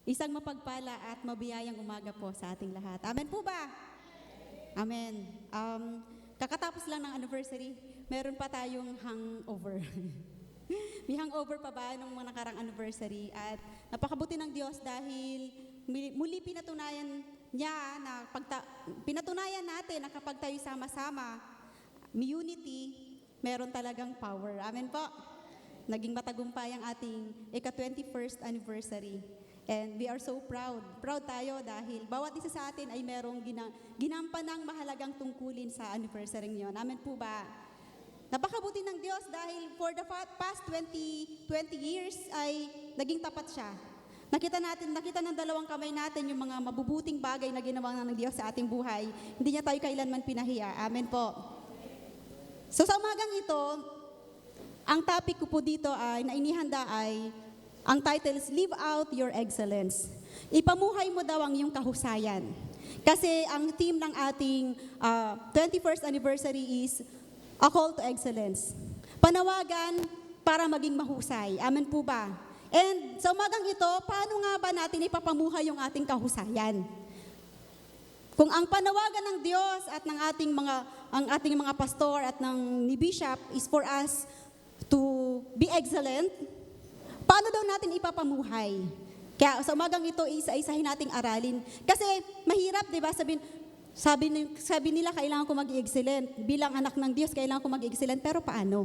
Isang mapagpala at mabiyayang umaga po sa ating lahat. Amen po ba? Amen. Kakatapos lang ng anniversary, meron pa tayong hangover. May hangover pa ba nung mga nakarang anniversary? At napakabuti ng Diyos dahil muli pinatunayan niya na pinatunayan natin na kapag tayo sama-sama, may unity, meron talagang power. Amen po. Naging matagumpay ang ating ika-21st anniversary. And we are so proud. Proud tayo dahil bawat isa sa atin ay merong ginampanang mahalagang tungkulin sa anniversary niyon. Amen po ba? Napakabuti ng Diyos dahil for the past 20 years ay naging tapat siya. Nakita ng dalawang kamay natin yung mga mabubuting bagay na ginawa ng Diyos sa ating buhay. Hindi niya tayo kailanman pinahiya. Amen po. So sa umagang ito, ang topic ko po dito ay nainihanda ay ang title is Live Out Your Excellence. Ipamuhay mo daw ang iyong kahusayan. Kasi ang theme ng ating 21st anniversary is A Call to Excellence. Panawagan para maging mahusay. Amen po ba? And sa umagang ito, paano nga ba natin ipapamuhay yung ating kahusayan? Kung ang panawagan ng Diyos at ng ating mga pastor at ni Bishop is for us to be excellent, paano daw natin ipapamuhay? Kaya sa umagang ito, isa-isahin nating aralin. Kasi mahirap, di ba? Sabi nila, kailangan ko mag-excellent. Bilang anak ng Diyos, kailangan ko mag-excellent. Pero paano?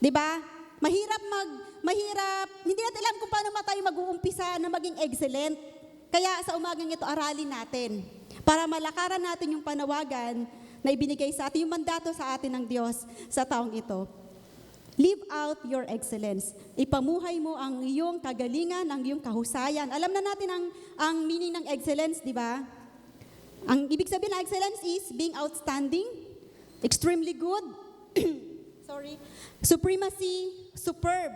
Di ba? Mahirap. Hindi natin alam kung paano tayo mag-uumpisa na maging excellent. Kaya sa umagang ito, aralin natin. Para malakaran natin yung panawagan na ibinigay sa atin, yung mandato sa atin ng Diyos sa taong ito. Live out your excellence. Ipamuhay mo ang iyong kagalingan, ang iyong kahusayan. Alam na natin ang meaning ng excellence, di ba? Ang ibig sabihin ng excellence is being outstanding, extremely good, supremacy, superb.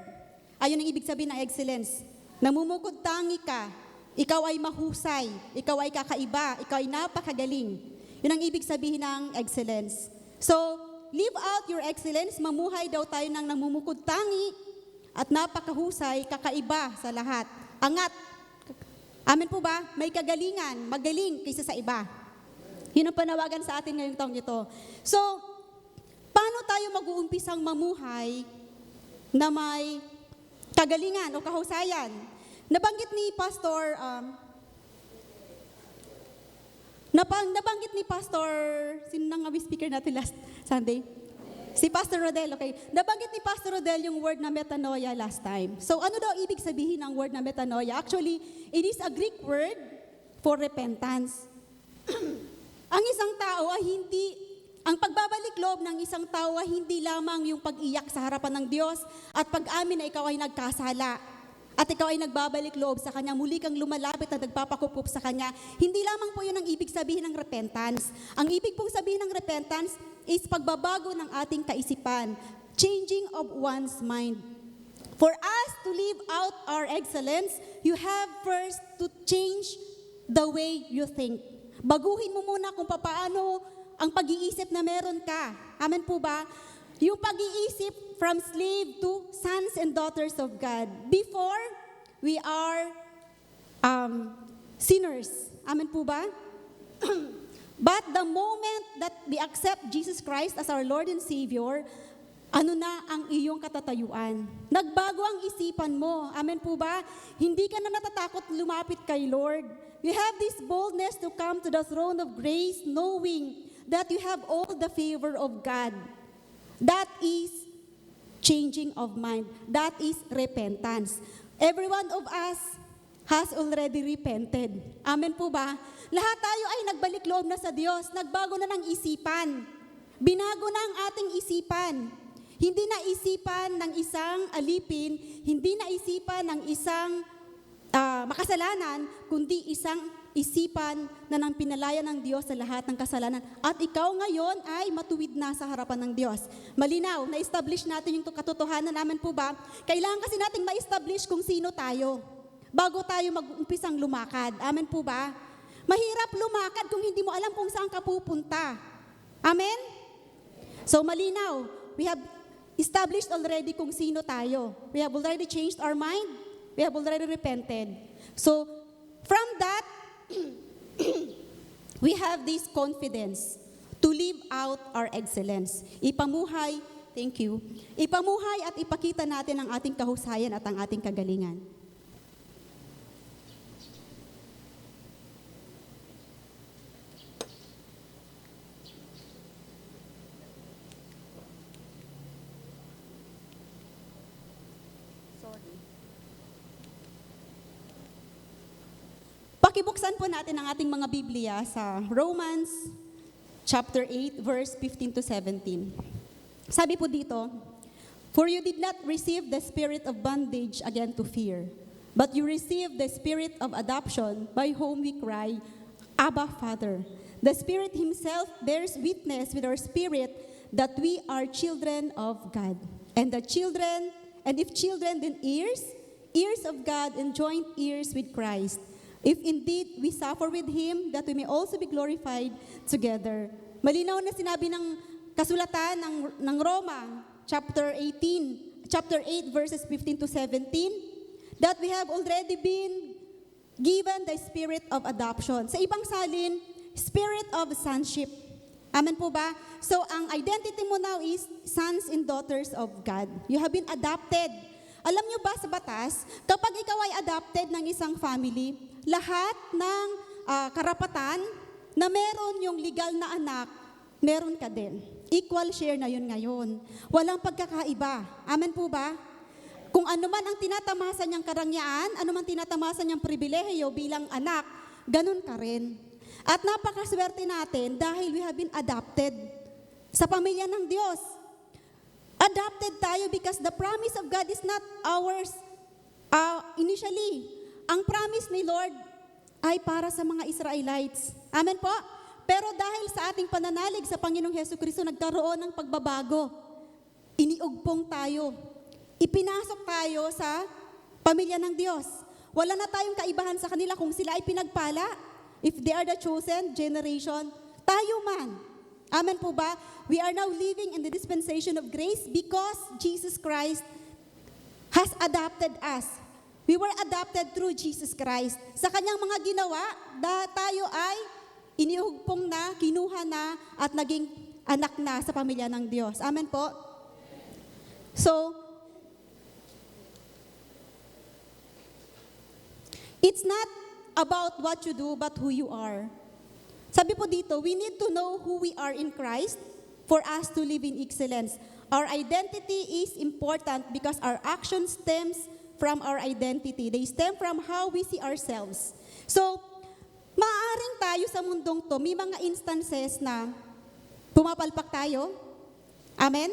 Ayun ang ibig sabihin ng excellence. Namumukod tangi ka, ikaw ay mahusay, ikaw ay kakaiba, ikaw ay napakagaling. Yun ang ibig sabihin ng excellence. So, live out your excellence, mamuhay daw tayo ng namumukod tangi at napakahusay, kakaiba sa lahat. Angat. Amen po ba? May kagalingan, magaling kaysa sa iba. Yun ang panawagan sa atin ngayong taong ito. So, paano tayo mag-uumpisang mamuhay na may kagalingan o kahusayan? Nabanggit ni Pastor, sino nang speaker natin last Sunday? Si Pastor Rodel, okay. Nabanggit ni Pastor Rodel yung word na metanoia last time. So ano daw ibig sabihin ng word na metanoia? Actually, it is a Greek word for repentance. Ang pagbabalik loob ng isang tao ay hindi lamang yung pag-iyak sa harapan ng Diyos at pag-amin na ikaw ay nagkasala. At ikaw ay nagbabalik loob sa Kanya, muli kang lumalapit at nagpapakukup sa Kanya. Hindi lamang po yun ang ibig sabihin ng repentance. Ang ibig pong sabihin ng repentance is pagbabago ng ating kaisipan, changing of one's mind. For us to live out our excellence, you have first to change the way you think. Baguhin mo muna kung paano ang pag-iisip na meron ka. Amen po ba? Yung pag-iisip from slave to sons and daughters of God. Before, we are sinners. Amen po ba? But the moment that we accept Jesus Christ as our Lord and Savior, ano na ang iyong katatayuan? Nagbago ang isipan mo. Amen po ba? Hindi ka na natatakot lumapit kay Lord. You have this boldness to come to the throne of grace knowing that you have all the favor of God. That is changing of mind. That is repentance. Every one of us has already repented. Amen po ba? Lahat tayo ay nagbalik loob na sa Diyos. Nagbago na ng isipan. Binago na ang ating isipan. Hindi na isipan ng isang alipin, hindi na isipan ng isang makasalanan, kundi isang isipan na nang pinalaya ng Diyos sa lahat ng kasalanan. At ikaw ngayon ay matuwid na sa harapan ng Diyos. Malinaw, na-establish natin yung katotohanan namin po ba? Kailangan kasi nating ma-establish kung sino tayo bago tayo mag-umpisang lumakad. Amen po ba? Mahirap lumakad kung hindi mo alam kung saan ka pupunta. Amen? So malinaw, we have established already kung sino tayo. We have already changed our mind. We have already repented. So, From that, we have this confidence to live out our excellence. Thank you. Ipamuhay at ipakita natin ang ating kahusayan at ang ating kagalingan. Pakibuksan po natin ang ating mga Biblia sa Romans chapter 8, verse 15 to 17. Sabi po dito, "For you did not receive the spirit of bondage again to fear, but you received the spirit of adoption by whom we cry, Abba, Father. The Spirit Himself bears witness with our spirit that we are children of God. And if children, then heirs of God and joint heirs with Christ. If indeed we suffer with Him, that we may also be glorified together." Malinaw na sinabi ng kasulatan ng Roma, chapter 8, verses 15 to 17, that we have already been given the spirit of adoption. Sa ibang salin, spirit of sonship. Amen po ba? So, ang identity mo now is sons and daughters of God. You have been adopted. Alam nyo ba sa batas, kapag ikaw ay adopted ng isang family, lahat ng karapatan na meron yung legal na anak, meron ka din. Equal share na yun ngayon. Walang pagkakaiba. Amen po ba? Kung ano man ang tinatamasa niyang karangyaan, ano man tinatamasa niyang pribilehiyo bilang anak, ganun ka rin. At napakaswerte natin dahil we have been adopted sa pamilya ng Diyos. Adopted tayo because the promise of God is not ours initially. Ang promise ni Lord ay para sa mga Israelites. Amen po? Pero dahil sa ating pananalig sa Panginoong Hesukristo, nagkaroon ng pagbabago. Iniugpong tayo. Ipinasok tayo sa pamilya ng Diyos. Wala na tayong kaibahan sa kanila kung sila ay pinagpala. If they are the chosen generation, tayo man. Amen po ba? We are now living in the dispensation of grace because Jesus Christ has adopted us. We were adopted through Jesus Christ. Sa kanyang mga ginawa, tayo ay inihugpong na, kinuha na, at naging anak na sa pamilya ng Diyos. Amen po? So, it's not about what you do, but who you are. Sabi po dito, we need to know who we are in Christ for us to live in excellence. Our identity is important because our action stems from our identity. They stem from how we see ourselves. So, maaaring tayo sa mundong to, may mga instances na pumapalpak tayo. Amen?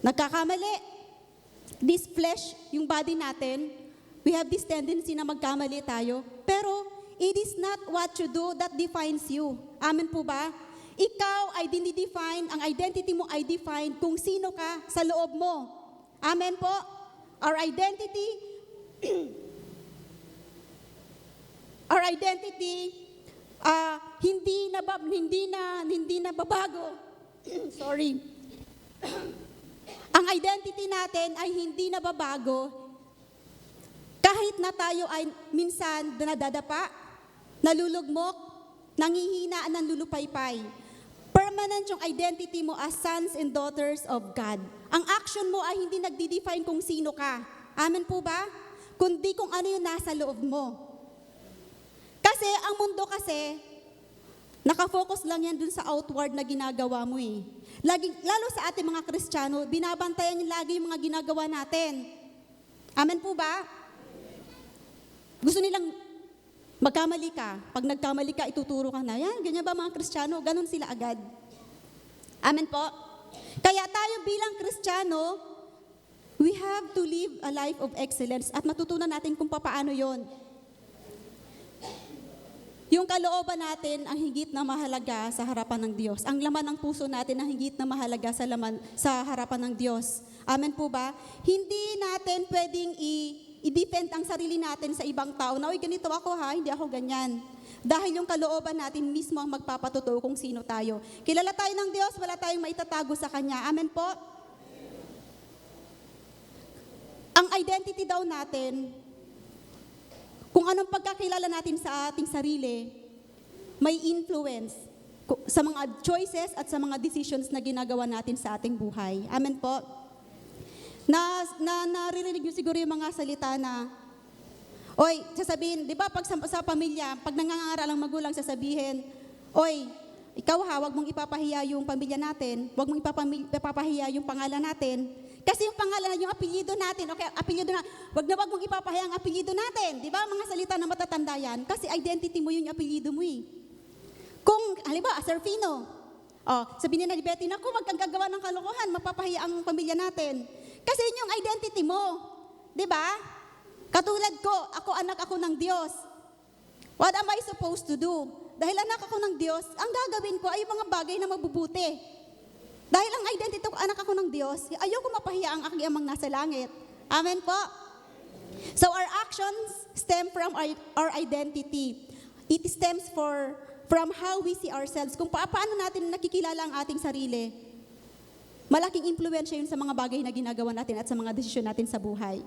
Nagkakamali. This flesh, yung body natin, we have this tendency na magkamali tayo. Pero, it is not what you do that defines you. Amen po ba? Ikaw ay dinidefine, ang identity mo ay define kung sino ka sa loob mo. Amen po? Our identity hindi na babago. Sorry. Ang identity natin ay hindi na babago kahit na tayo ay minsan nadadapa, nalulugmok, nangihina, nanlulupaypay. Permanent yung identity mo as sons and daughters of God. Ang action mo ay hindi nagdi-define kung sino ka. Amen po ba? Kundi kung ano yung nasa loob mo. Kasi ang mundo kasi, nakafocus lang yan dun sa outward na ginagawa mo eh. Lalo sa ating mga Kristiyano, binabantayan niyo lagi yung mga ginagawa natin. Amen po ba? Gusto nilang magkamali ka. Pag nagkamali ka, ituturo ka na. Yan, ganyan ba mga Kristiyano? Ganon sila agad. Amen po? Kaya tayo bilang Kristiyano, we have to live a life of excellence at matutunan natin kung paano yon. Yung kalooban natin ang higit na mahalaga sa harapan ng Diyos. Ang laman ng puso natin ang higit na mahalaga sa harapan ng Diyos. Amen po ba? Hindi natin pwedeng i-defend ang sarili natin sa ibang tao na, uy, ganito ako ha, hindi ako ganyan. Dahil yung kalooban natin mismo ang magpapatotoo kung sino tayo. Kilala tayo ng Diyos, wala tayong maitatago sa Kanya. Amen po? Ang identity daw natin, Kung anong pagkakilala natin sa ating sarili, may influence sa mga choices at sa mga decisions na ginagawa natin sa ating buhay. Amen po. Naririnig niyo siguro yung mga salita na, oy, sasabihin, di ba pag sa pamilya, pag nangangaral ang magulang, sasabihin, oy, ikaw wag mong ipapahiya yung pamilya natin, wag mong ipapahiya yung pangalan natin, kasi yung pangalan, yung apelyido natin, okay, apelyido na, wag mong ipapahiya ang apelyido natin, di ba, mga salita na matatanda yan, kasi identity mo yung apelyido mo eh. Kung, halimbawa, Serfino, sabihin na ni Betty, naku, wag kang gagawa ng kalokohan, mapapahiya ang pamilya natin. Kasi yun yung identity mo, di ba? Katulad ko, anak ako ng Diyos. What am I supposed to do? Dahil anak ako ng Diyos, ang gagawin ko ay mga bagay na mabubuti. Dahil ang identity ko, anak ako ng Diyos, ayoko mapahiya ang aking amang nasa langit. Amen po? So our actions stem from our identity. It stems from how we see ourselves. Kung paano natin nakikilala ang ating sarili, malaking impluwensya yun sa mga bagay na ginagawa natin at sa mga desisyon natin sa buhay.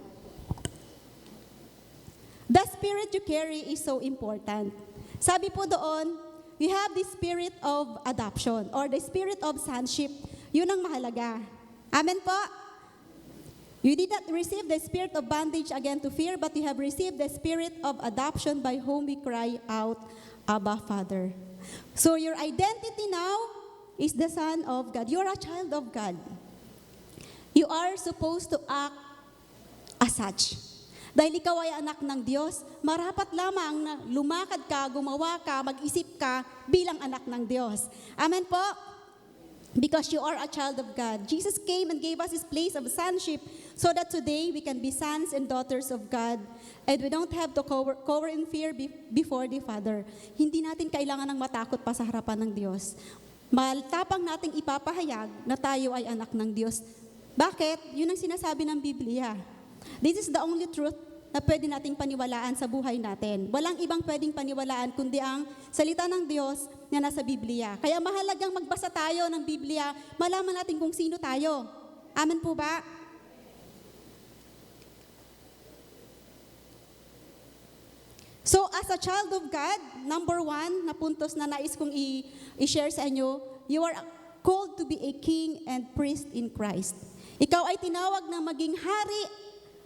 The spirit you carry is so important. Sabi po doon, we have the spirit of adoption or the spirit of sonship. Yun ang mahalaga. Amen po? You did not receive the spirit of bondage again to fear, but you have received the spirit of adoption by whom we cry out, Abba, Father. So your identity now is the Son of God. You are a child of God. You are supposed to act as such. Dahil ikaw ay anak ng Diyos, marapat lamang na lumakad ka, gumawa ka, mag-isip ka bilang anak ng Diyos. Amen po? Because you are a child of God. Jesus came and gave us His place of sonship so that today we can be sons and daughters of God and we don't have to cower in fear before the Father. Hindi natin kailangan ng matakot pa sa harapan ng Diyos. Matapang nating ipapahayag na tayo ay anak ng Diyos. Bakit? Yun ang sinasabi ng Biblia. This is the only truth na pwede nating paniwalaan sa buhay natin. Walang ibang pwedeng paniwalaan kundi ang salita ng Diyos na nasa Biblia. Kaya mahalagang magbasa tayo ng Biblia, malaman natin kung sino tayo. Amen po ba? So as a child of God, number 1 na puntos na nais kong i-share sa inyo, you are called to be a king and priest in Christ. Ikaw ay tinawag na maging hari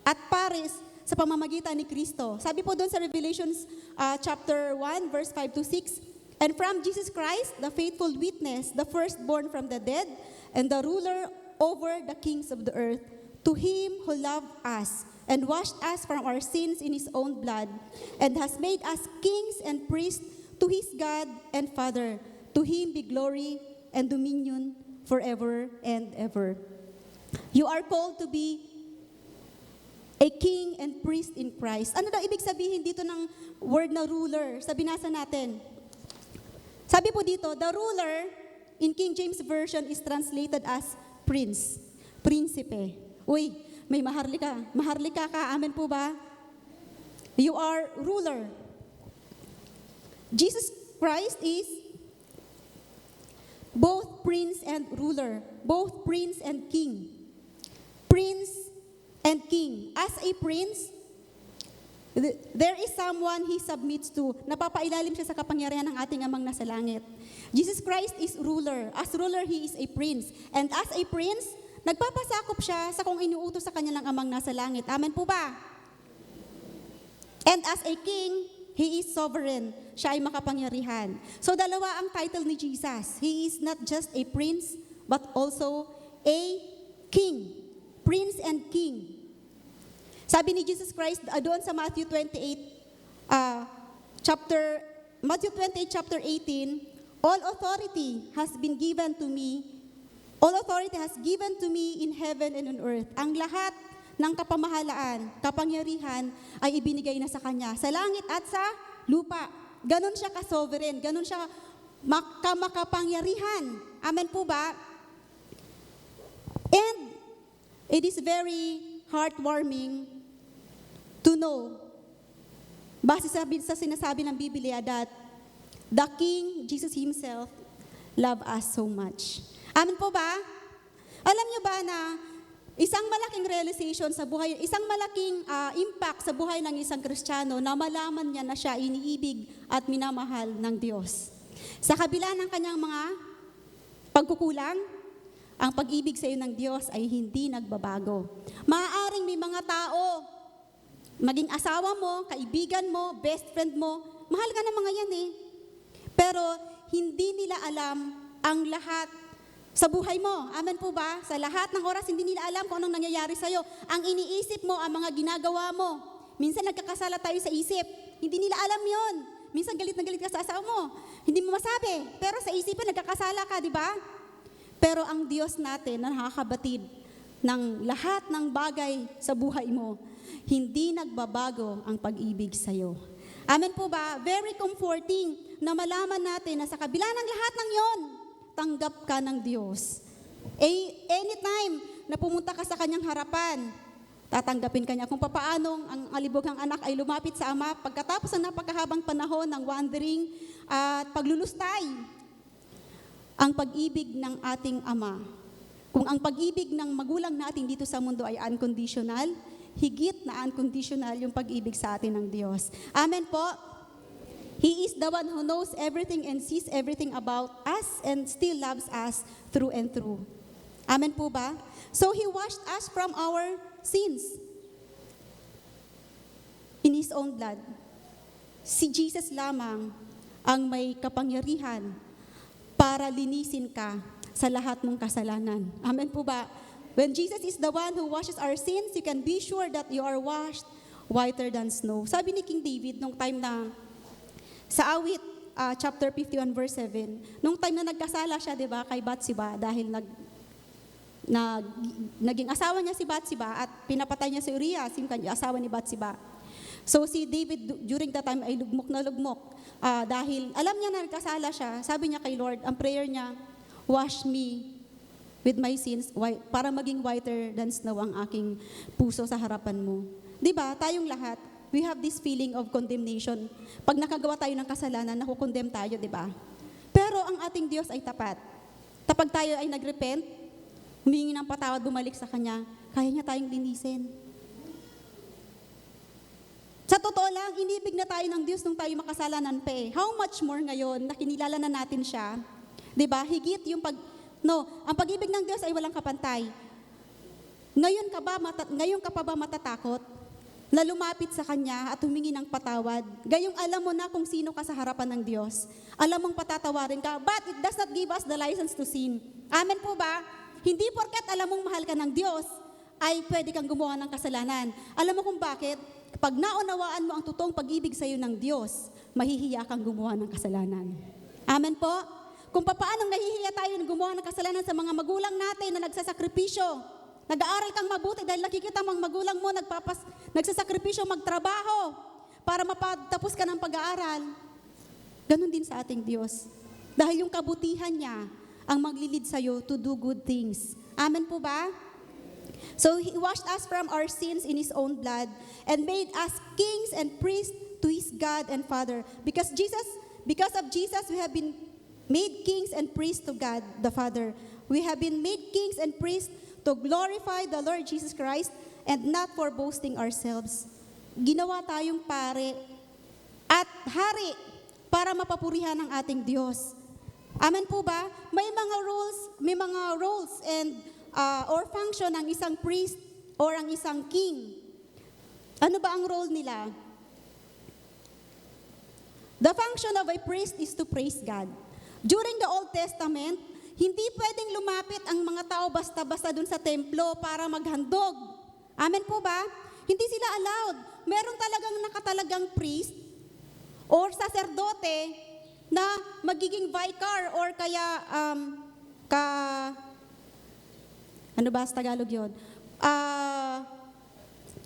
at pares sa pamamagitan ni Kristo. Sabi po doon sa Revelations chapter 1, verse 5 to 6, and from Jesus Christ, the faithful witness, the firstborn from the dead, and the ruler over the kings of the earth, to Him who loved us and washed us from our sins in His own blood, and has made us kings and priests to His God and Father. To Him be glory and dominion forever and ever. You are called to be a king and priest in Christ. Ano daw ibig sabihin dito ng word na ruler? Sa binasa natin. Sabi po dito, the ruler in King James Version is translated as prince, prinsipe. Uy, may maharlika. Maharlika ka, amen po ba? You are ruler. Jesus Christ is both prince and ruler, both prince and king. Prince and king. As a prince, there is someone He submits to. Napapailalim siya sa kapangyarihan ng ating amang nasa langit. Jesus Christ is ruler. As ruler, He is a prince. And as a prince, nagpapasakop siya sa kung inuutos sa kanya ng amang nasa langit. Amen po ba? And as a king, He is sovereign. Siya ay makapangyarihan. So dalawa ang title ni Jesus. He is not just a prince, but also a king. Prince and king. Sabi ni Jesus Christ doon sa Matthew 28 chapter 18, all authority has been given to me. All authority has given to me in heaven and on earth. Ang lahat ng kapamahalaan, kapangyarihan ay ibinigay na sa Kanya, sa langit at sa lupa. Ganon siya ka-sovereign, ganon siya makapangyarihan. Amen po ba? And it is very heartwarming to know, base sa sinasabi ng Biblia, that the King, Jesus Himself, loved us so much. Amen po ba? Alam niyo ba na isang malaking realization sa buhay, isang malaking impact sa buhay ng isang Kristiyano na malaman niya na siya iniibig at minamahal ng Diyos. Sa kabila ng kanyang mga pagkukulang, ang pag-ibig sa iyo ng Diyos ay hindi nagbabago. Maaaring may mga tao, maging asawa mo, kaibigan mo, best friend mo, mahal ka ng mga yan eh. Pero hindi nila alam ang lahat sa buhay mo. Amen po ba? Sa lahat ng oras, hindi nila alam kung anong nangyayari sa'yo. Ang iniisip mo, ang mga ginagawa mo. Minsan nagkakasala tayo sa isip. Hindi nila alam yon. Minsan galit na galit ka sa asawa mo. Hindi mo masabi. Pero sa isipin, nagkakasala ka, di ba? Pero ang Diyos natin na nakakabatid ng lahat ng bagay sa buhay mo, hindi nagbabago ang pag-ibig sa'yo. Amen po ba? Very comforting na malaman natin na sa kabila ng lahat ng yon, tanggap ka ng Diyos. Anytime na pumunta ka sa kanyang harapan, tatanggapin ka niya kung papaanong ang alibughang anak ay lumapit sa Ama pagkatapos ng napakahabang panahon ng wandering at paglulustay. Ang pag-ibig ng ating Ama. Kung ang pag-ibig ng magulang natin dito sa mundo ay unconditional, higit na unconditional yung pag-ibig sa atin ng Diyos. Amen po. He is the one who knows everything and sees everything about us and still loves us through and through. Amen po ba? So He washed us from our sins in His own blood. Si Jesus lamang ang may kapangyarihan para linisin ka sa lahat ng kasalanan. Amen po ba? When Jesus is the one who washes our sins, you can be sure that you are washed whiter than snow. Sabi ni King David nung time na sa Awit chapter 51 verse 7, nung time na nagkasala siya, 'di ba, kay Bathsheba dahil naging asawa niya si Bathsheba at pinapatay niya si Urias, yung asawa ni Bathsheba. So si David during that time ay lugmok na lugmok. Dahil alam niya na nagkasala siya, sabi niya kay Lord, ang prayer niya, wash me with my sins para maging whiter than snow ang aking puso sa harapan mo. Diba? Tayong lahat, we have this feeling of condemnation. Pag nakagawa tayo ng kasalanan, nakukondemn tayo, diba? Pero ang ating Diyos ay tapat. Kapag tayo ay nagrepent, humingi ng patawad, bumalik sa Kanya, kaya niya tayong linisin. Sa totoo lang, inibig na tayo ng Diyos nung tayo makasalanan pa eh. How much more ngayon na kinilala na natin siya? Diba? Higit yung ang pag-ibig ng Diyos ay walang kapantay. Ngayon ka pa ba matatakot na lumapit sa Kanya at humingi ng patawad? Gayong alam mo na kung sino ka sa harapan ng Diyos. Alam mong patatawarin ka, but it does not give us the license to sin. Amen po ba? Hindi porket alam mong mahal ka ng Diyos, ay pwede kang gumawa ng kasalanan. Alam mo kung bakit? Kapag naunawaan mo ang totoong pag-ibig sa iyo ng Diyos, mahihiya kang gumawa ng kasalanan. Amen po? Kung paano nahihiya tayo na gumawa ng kasalanan sa mga magulang natin na nagsasakripisyo, nag-aaral kang mabuti dahil nakikita mo ang magulang mo nagsasakripisyo magtrabaho para mapatapos ka ng pag-aaral. Ganon din sa ating Diyos. Dahil yung kabutihan niya ang maglilid sa iyo to do good things. Amen po ba? So He washed us from our sins in His own blood and made us kings and priests to His God and Father. Because of Jesus, we have been made kings and priests to God the Father. We have been made kings and priests to glorify the Lord Jesus Christ and not for boasting ourselves. Ginawa tayong pare at hari para mapapurihan ng ating Diyos. Amen po ba? May mga roles and or function ng isang priest or ang isang king. Ano ba ang role nila? The function of a priest is to praise God. During the Old Testament, hindi pwedeng lumapit ang mga tao basta-basta dun sa templo para maghandog. Amen po ba? Hindi sila allowed. Meron talagang nakatalagang priest or saserdote na magiging vicar or kaya ano ba sa Tagalog yun?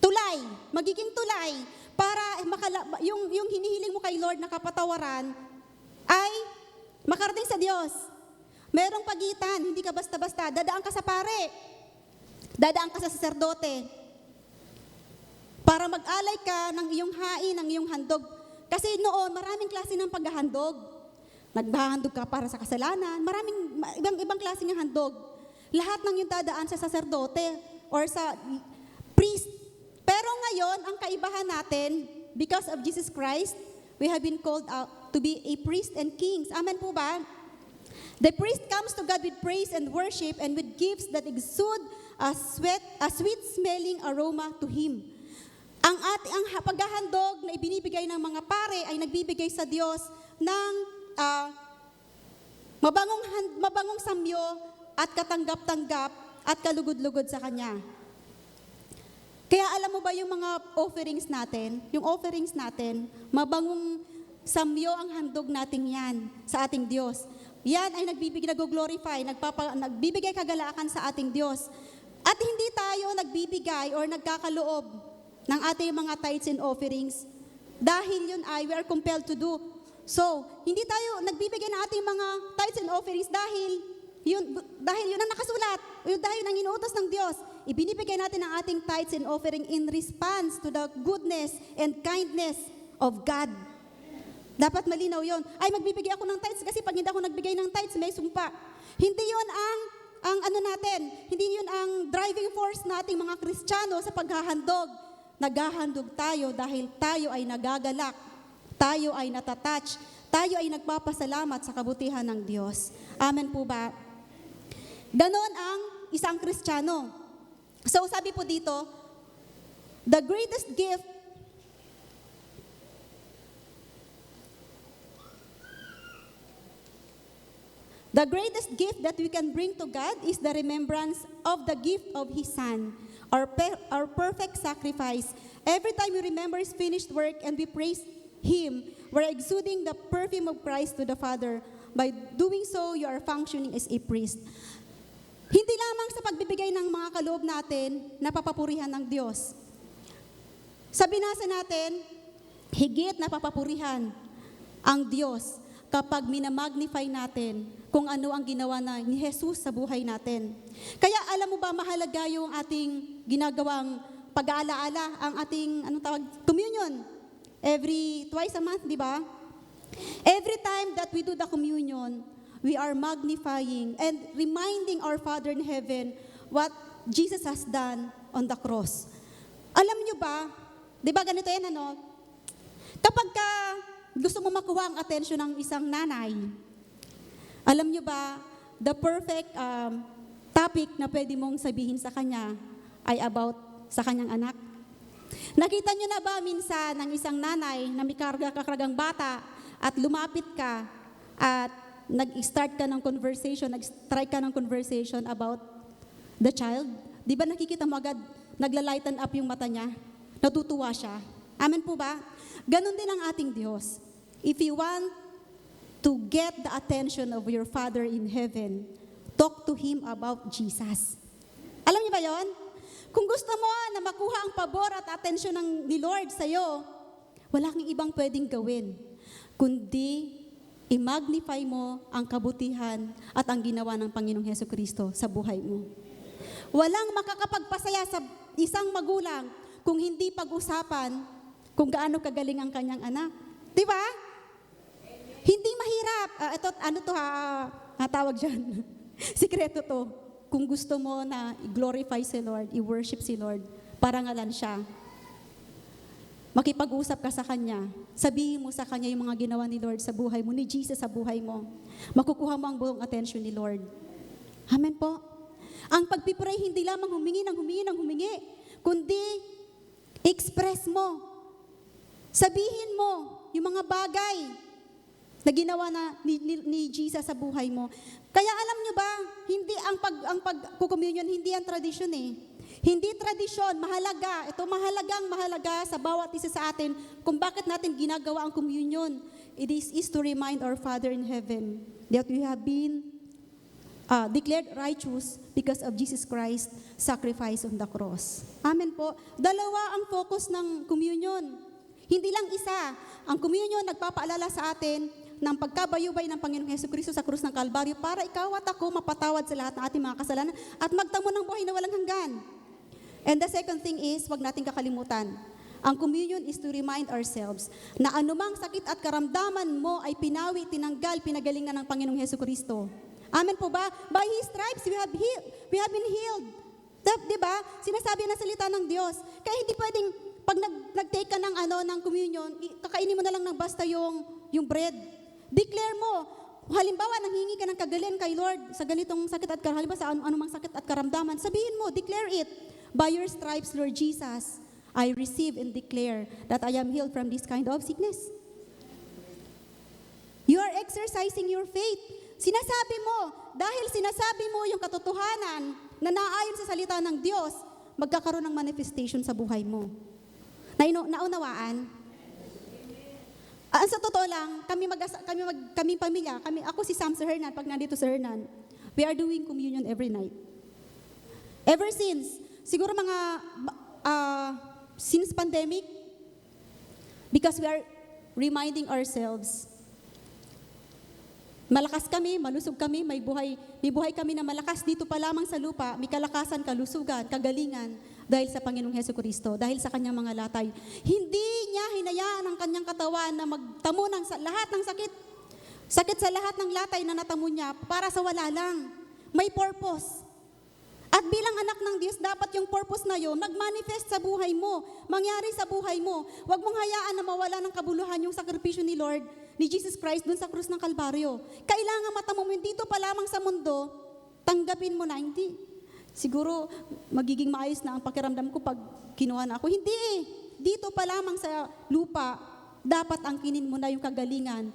Tulay. Magiging tulay para yung hinihiling mo kay Lord na kapatawaran ay makarating sa Diyos. Merong pagitan, hindi ka basta-basta. Dadaan ka sa pare. Dadaan ka sa saserdote. Para mag-alay ka ng iyong hain, ng iyong handog. Kasi noon, maraming klase ng paghahandog. Naghahandog ka para sa kasalanan. Maraming ibang klase ng handog. Lahat ng yung dadaan sa saserdote or sa priest. Pero ngayon, ang kaibahan natin, because of Jesus Christ, we have been called out to be a priest and kings. Amen po ba? The priest comes to God with praise and worship and with gifts that exude a sweet-smelling aroma to Him. Ang paghahandog na ibinibigay ng mga pare ay nagbibigay sa Diyos ng mabangong samyo at katanggap-tanggap at kalugod-lugod sa Kanya. Kaya alam mo ba yung mga offerings natin, mabangong samyo ang handog natin yan sa ating Diyos. Yan ay nag-glorify, nagbibigay kagalakan sa ating Diyos. At hindi tayo nagbibigay or nagkakaloob ng ating mga tithes and offerings dahil yun ay we are compelled to do. So, hindi tayo nagbibigay ng ating mga tithes and offerings dahil yun ang nakasulat, dahil yun ang inuutos ng Diyos. Ibinibigay natin ang ating tithes and offering in response to the goodness and kindness of God. Dapat malinaw yun. Ay, magbibigay ako ng tithes kasi pag hindi ako nagbigay ng tithes, may sumpa. Hindi yun hindi yun ang driving force nating mga Kristiyano sa paghahandog. Naghahandog tayo dahil tayo ay nagagalak, tayo ay natatouch, tayo ay nagpapasalamat sa kabutihan ng Diyos. Amen po ba? Ganon ang isang Kristiyano. So sabi po dito, the greatest gift that we can bring to God is the remembrance of the gift of His Son, our perfect sacrifice. Every time we remember His finished work and we praise Him, we're exuding the perfume of Christ to the Father. By doing so, you are functioning as a priest. Hindi lamang sa pagbibigay ng mga kaloob natin na papapurihan ng Diyos. Sa binasa natin, higit na papapurihan ang Diyos kapag minamagnify natin kung ano ang ginawa ni Jesus sa buhay natin. Kaya alam mo ba, mahalaga yung ating ginagawang pag-aalaala, ang ating, communion. Twice a month, di ba? Every time that we do the communion, we are magnifying and reminding our Father in heaven what Jesus has done on the cross. Alam nyo ba, di ba ganito yan, kapag gusto mo makuha ang atensyon ng isang nanay, alam nyo ba, the perfect topic na pwede mong sabihin sa kanya ay about sa kanyang anak? Nakita nyo na ba minsan ng isang nanay na may kargang bata at lumapit ka at nag-strike ka ng conversation about the child? Di ba nakikita mo agad, nagla-lighten up yung mata niya? Natutuwa siya. Amen po ba? Ganon din ang ating Diyos. If you want to get the attention of your Father in heaven, talk to Him about Jesus. Alam niyo ba yon? Kung gusto mo na makuha ang pabor at atensyon ni Lord sa'yo, wala kang ibang pwedeng gawin, kundi i-magnify mo ang kabutihan at ang ginawa ng Panginoong Hesukristo sa buhay mo. Walang makakapagpasaya sa isang magulang kung hindi pag-usapan kung gaano kagaling ang kanyang anak. Di ba? Hindi mahirap. Tawag dyan. Sikreto to. Kung gusto mo na i-glorify si Lord, i-worship si Lord, parangalan siya. Makipag-usap ka sa Kanya. Sabihin mo sa Kanya yung mga ginawa ni Lord sa buhay mo, ni Jesus sa buhay mo. Makukuha mo ang buong attention ni Lord. Amen po. Ang pagpipray, hindi lamang humingi, kundi express mo. Sabihin mo yung mga bagay na ginawa ni Jesus sa buhay mo. Kaya alam nyo ba, hindi ang pag-communion, hindi ang tradisyon eh. Hindi tradisyon, mahalaga. Ito mahalaga sa bawat isa sa atin kung bakit natin ginagawa ang communion. It is to remind our Father in heaven that we have been declared righteous because of Jesus Christ's sacrifice on the cross. Amen po. Dalawa ang focus ng communion. Hindi lang isa. Ang communion nagpapaalala sa atin ng pagkabayubay ng Panginoong Hesukristo sa krus ng Kalbaryo para ikaw at ako mapatawad sa lahat ng ating mga kasalanan at magtamo ng buhay na walang hanggan. And the second thing is, wag nating kakalimutan, ang communion is to remind ourselves na anumang sakit at karamdaman mo ay pinawi, tinanggal, pinagalingan ng Panginoong Hesukristo. Amen po ba? By His stripes, we have been healed. Di ba? Sinasabi na salita ng Diyos. Kaya hindi pwedeng, pag nag-take ka ng, ng communion, kakainin mo na lang ng basta yung bread. Declare mo. Halimbawa, nanghingi ka ng kagaling kay Lord sa ganitong sakit at halimbawa sa anumang sakit at karamdaman, sabihin mo, declare it. By your stripes, Lord Jesus, I receive and declare that I am healed from this kind of sickness. You are exercising your faith. Sinasabi mo, dahil sinasabi mo yung katotohanan na naayon sa salita ng Diyos, magkakaroon ng manifestation sa buhay mo. Naunawaan? Sa totoo lang, kami pamilya, ako si Sam sa Hernan, pag nandito sa Hernan, we are doing communion every night. Ever since, siguro since pandemic, because we are reminding ourselves, malakas kami, malusog kami, may buhay kami na malakas dito pa lamang sa lupa, may kalakasan, kalusugan, kagalingan, dahil sa Panginoong Hesukristo, dahil sa kanyang mga latay. Hindi niya hinayaan ang kanyang katawan na magtamo ng lahat ng sakit. Sakit sa lahat ng latay na natamo niya para sa wala lang. May purpose. At bilang anak ng Diyos, dapat yung purpose na yun mag-manifest sa buhay mo, mangyari sa buhay mo. Huwag mong hayaan na mawala ng kabuluhan yung sakripisyo ni Lord, ni Jesus Christ, dun sa krus ng Kalbaryo. Kailangan matamo mo dito pa lamang sa mundo, tanggapin mo na, hindi. Siguro, magiging maayos na ang pakiramdam ko pag kinuha na ako. Hindi eh. Dito pa lamang sa lupa, dapat angkinin mo na yung kagalingan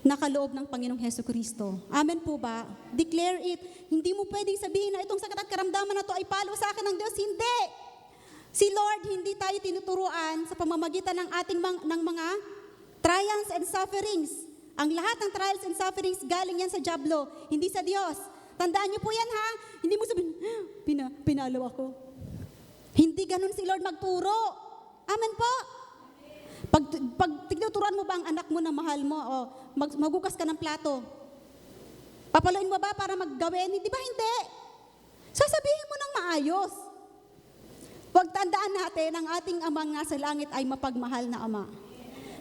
na kaloob ng Panginoong Hesukristo. Amen po ba? Declare it. Hindi mo pwedeng sabihin na itong sakit at karamdaman na to ay palo sa akin ng Diyos. Hindi. Si Lord, hindi tayo tinuturuan sa pamamagitan ng ating ng mga trials and sufferings. Ang lahat ng trials and sufferings galing yan sa dyablo, hindi sa Diyos. Tandaan niyo po yan ha. Hindi mo sabihin, pinalo ako. Hindi ganun si Lord magturo. Amen po. Pag tinuturuan mo ba ang anak mo na mahal mo, o magugas ka ng plato, papaluin mo ba para maggawin? Di ba hindi? Sasabihin mo ng maayos. Huwag tandaan natin, ang ating amang nasa langit ay mapagmahal na ama.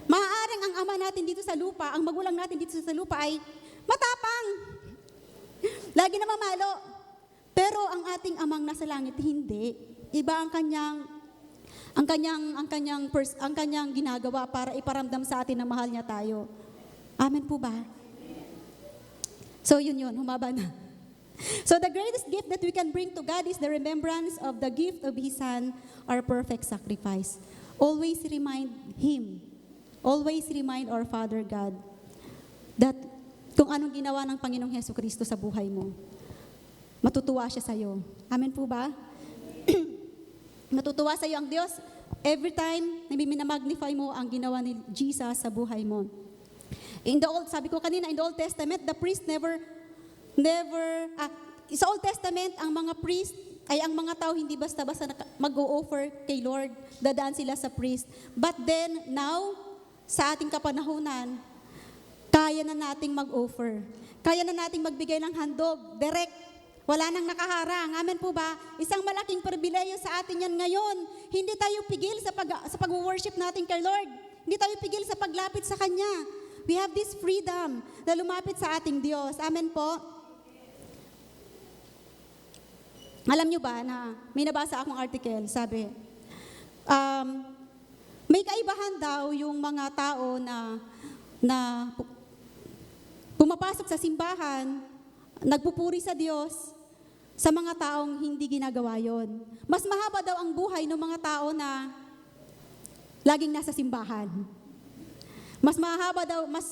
Maaaring ang ama natin dito sa lupa, ang magulang natin dito sa lupa ay matapang. Lagi na mamalo. Pero ang ating amang nasa langit, hindi. Iba ang kanyang ginagawa para iparamdam sa atin na mahal niya tayo. Amen po ba? So yun, humaba na. So the greatest gift that we can bring to God is the remembrance of the gift of His Son, our perfect sacrifice. Always remind Him, always remind our Father God that kung anong ginawa ng Panginoong Hesukristo sa buhay mo, matutuwa siya sa iyo. Amen po ba? Matutuwa sa iyo ang Diyos every time na minamagnify mo ang ginawa ni Jesus sa buhay mo. Sabi ko kanina, in the Old Testament, the priest sa Old Testament, ang mga priest ay ang mga tao hindi basta-basta mag-o-offer kay Lord, dadaan sila sa priest. But then, now, sa ating kapanahunan, kaya na nating mag-offer. Kaya na nating magbigay ng handog, direct. Wala nang nakaharang. Amen po ba? Isang malaking pribileyo sa atin yan ngayon. Hindi tayo pigil sa pag-worship natin kay Lord. Hindi tayo pigil sa paglapit sa Kanya. We have this freedom na lumapit sa ating Diyos. Amen po? Alam nyo ba na may nabasa akong article, sabi, may kaibahan daw yung mga tao na pumapasok sa simbahan, nagpupuri sa Diyos, sa mga taong hindi ginagawa yon. Mas mahaba daw ang buhay ng mga tao na laging nasa simbahan. Mas mahaba daw, mas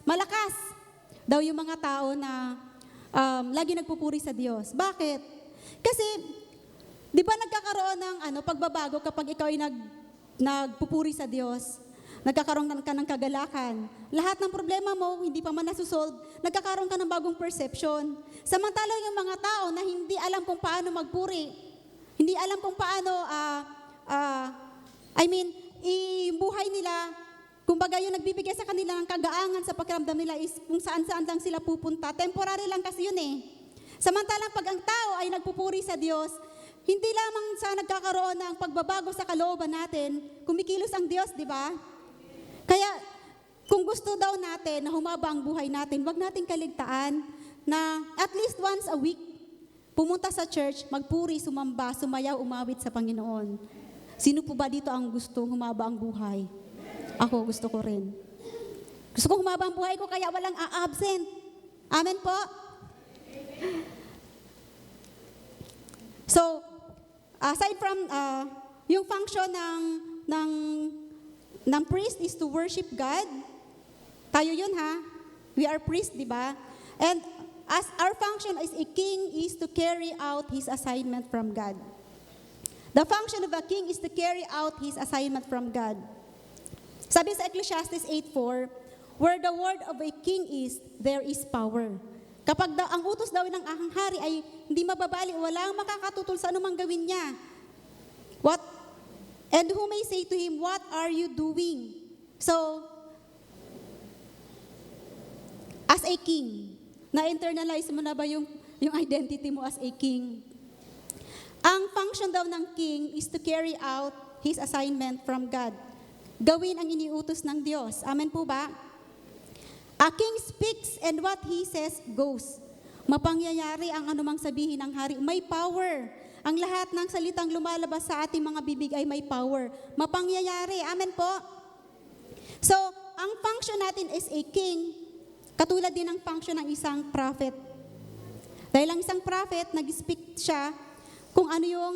malakas daw yung mga tao na lagi nagpupuri sa Diyos. Bakit? Kasi, di ba nagkakaroon ng pagbabago kapag ikaw ay nagpupuri sa Diyos? Nagkakaroon ka ng kagalakan. Lahat ng problema mo, hindi pa man nasusolve, nagkakaroon ka ng bagong perception. Samantala yung mga tao na hindi alam kung paano magpuri, hindi alam kung paano, yung buhay nila, kumbaga yung nagbibigay sa kanila ng kagaangan sa pakiramdam nila is kung saan-saan lang sila pupunta. Temporary lang kasi yun eh. Samantalang pag ang tao ay nagpupuri sa Diyos, hindi lamang sa nagkakaroon ng pagbabago sa kalooban natin, kumikilos ang Diyos, di ba? Kaya, kung gusto daw natin na humaba ang buhay natin, wag nating kaligtaan na at least once a week, pumunta sa church, magpuri, sumamba, sumayaw, umawit sa Panginoon. Sino po ba dito ang gusto humaba ang buhay? Ako, gusto ko rin. Gusto ko humaba ang buhay ko kaya walang a-absent. Amen po? So, aside from yung function ng priest is to worship God. Tayo yun ha. We are priest, di ba? And as our function as a king is to carry out his assignment from God. The function of a king is to carry out his assignment from God. Sabi sa Ecclesiastes 8:4, where the word of a king is, there is power. Kapag ang utos daw ng ahang hari ay hindi mababali, walang makakatutol sa anumang gawin niya. And who may say to him, what are you doing? So, as a king, na-internalize mo na ba yung identity mo as a king? Ang function daw ng king is to carry out his assignment from God. Gawin ang iniutos ng Diyos. Amen po ba? A king speaks and what he says goes. Mapangyayari ang anumang sabihin ng hari. May power. Ang lahat ng salitang lumalabas sa ating mga bibig ay may power. Mapangyayari. Amen po? So, ang function natin as a king, katulad din ng function ng isang prophet. Dahil ang isang prophet, nag-speak siya kung ano yung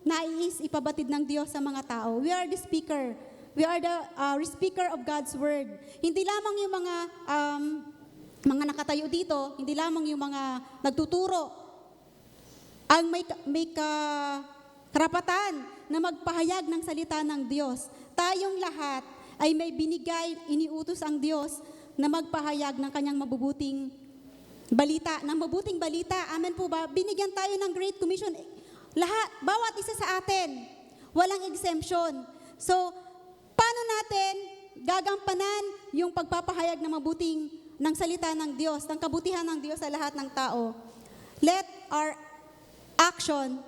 nais ipabatid ng Diyos sa mga tao. We are the speaker. We are the speaker of God's word. Hindi lamang yung mga nakatayo dito, hindi lamang yung mga nagtuturo ang may karapatan na magpahayag ng salita ng Diyos. Tayong lahat ay may binigay, iniutos ang Diyos na magpahayag ng kanyang mabubuting balita, ng mabuting balita. Amen po ba? Binigyan tayo ng Great Commission. Lahat, bawat isa sa atin, walang exemption. So, paano natin gagampanan yung pagpapahayag ng mabuting ng salita ng Diyos, ng kabutihan ng Diyos sa lahat ng tao? Let our action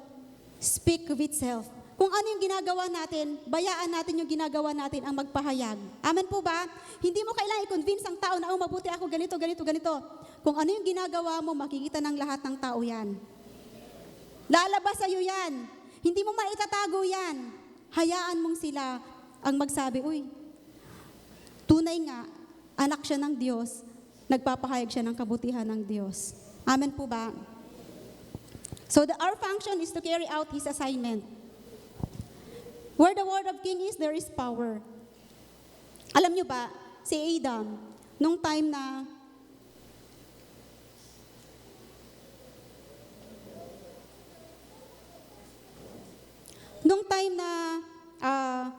speak of itself. Kung ano yung ginagawa natin, bayaan natin yung ginagawa natin ang magpahayag. Amen po ba? Hindi mo kailangan i-convince ang tao na, mabuti ako, ganito, ganito, ganito. Kung ano yung ginagawa mo, makikita ng lahat ng tao yan. Lalabas sa'yo yan. Hindi mo maitatago yan. Hayaan mong sila ang magsabi, uy, tunay nga, anak siya ng Diyos, nagpapahayag siya ng kabutihan ng Diyos. Amen po ba? So our function is to carry out his assignment. Where the word of king is, there is power. Alam nyo ba, si Adam, nung time na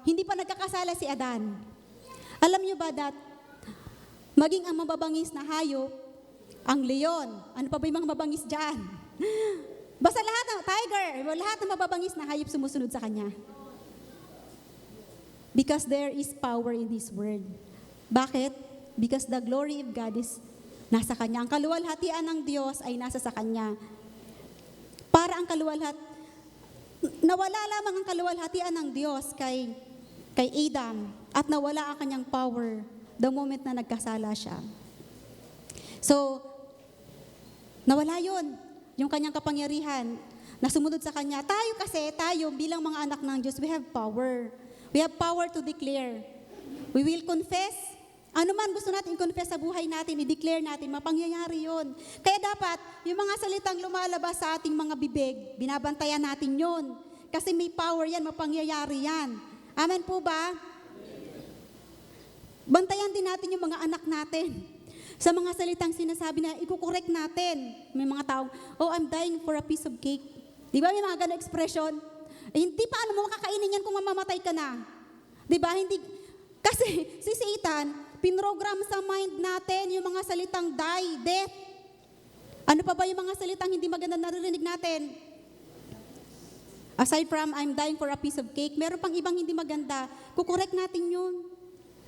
hindi pa nagkakasala si Adan, alam nyo ba that maging ang mababangis na hayop, ang leon, ano pa ba yung mga mababangis dyan? Basta lahat ng tiger, lahat ng mababangis na hayop sumusunod sa kanya. Because there is power in His word. Bakit? Because the glory of God is nasa Kanya. Ang kaluwalhatian ng Diyos ay nasa sa Kanya. Para ang nawala lamang ang kaluwalhatian ng Diyos kay Adam at nawala ang kanyang power the moment na nagkasala siya. So, nawala yun. Yung kanyang kapangyarihan na sumunod sa Kanya. Tayo bilang mga anak ng Diyos, we have power. We have power to declare. We will confess. Ano man gusto natin i-confess sa buhay natin, i-declare natin, mapangyayari yun. Kaya dapat, yung mga salitang lumalabas sa ating mga bibig, binabantayan natin yun. Kasi may power yan, mapangyayari yan. Amen po ba? Bantayan din natin yung mga anak natin. Sa mga salitang sinasabi na, ikukorek natin. May mga taong, I'm dying for a piece of cake. Di ba may mga ganong expression? Hindi paano mo makakainin yan kung mamamatay ka na. Di ba? Hindi. Kasi si Satan, pinrogram sa mind natin yung mga salitang die, death. Ano pa ba yung mga salitang hindi maganda naririnig natin? Aside from I'm dying for a piece of cake, meron pang ibang hindi maganda. Kukorek natin yun.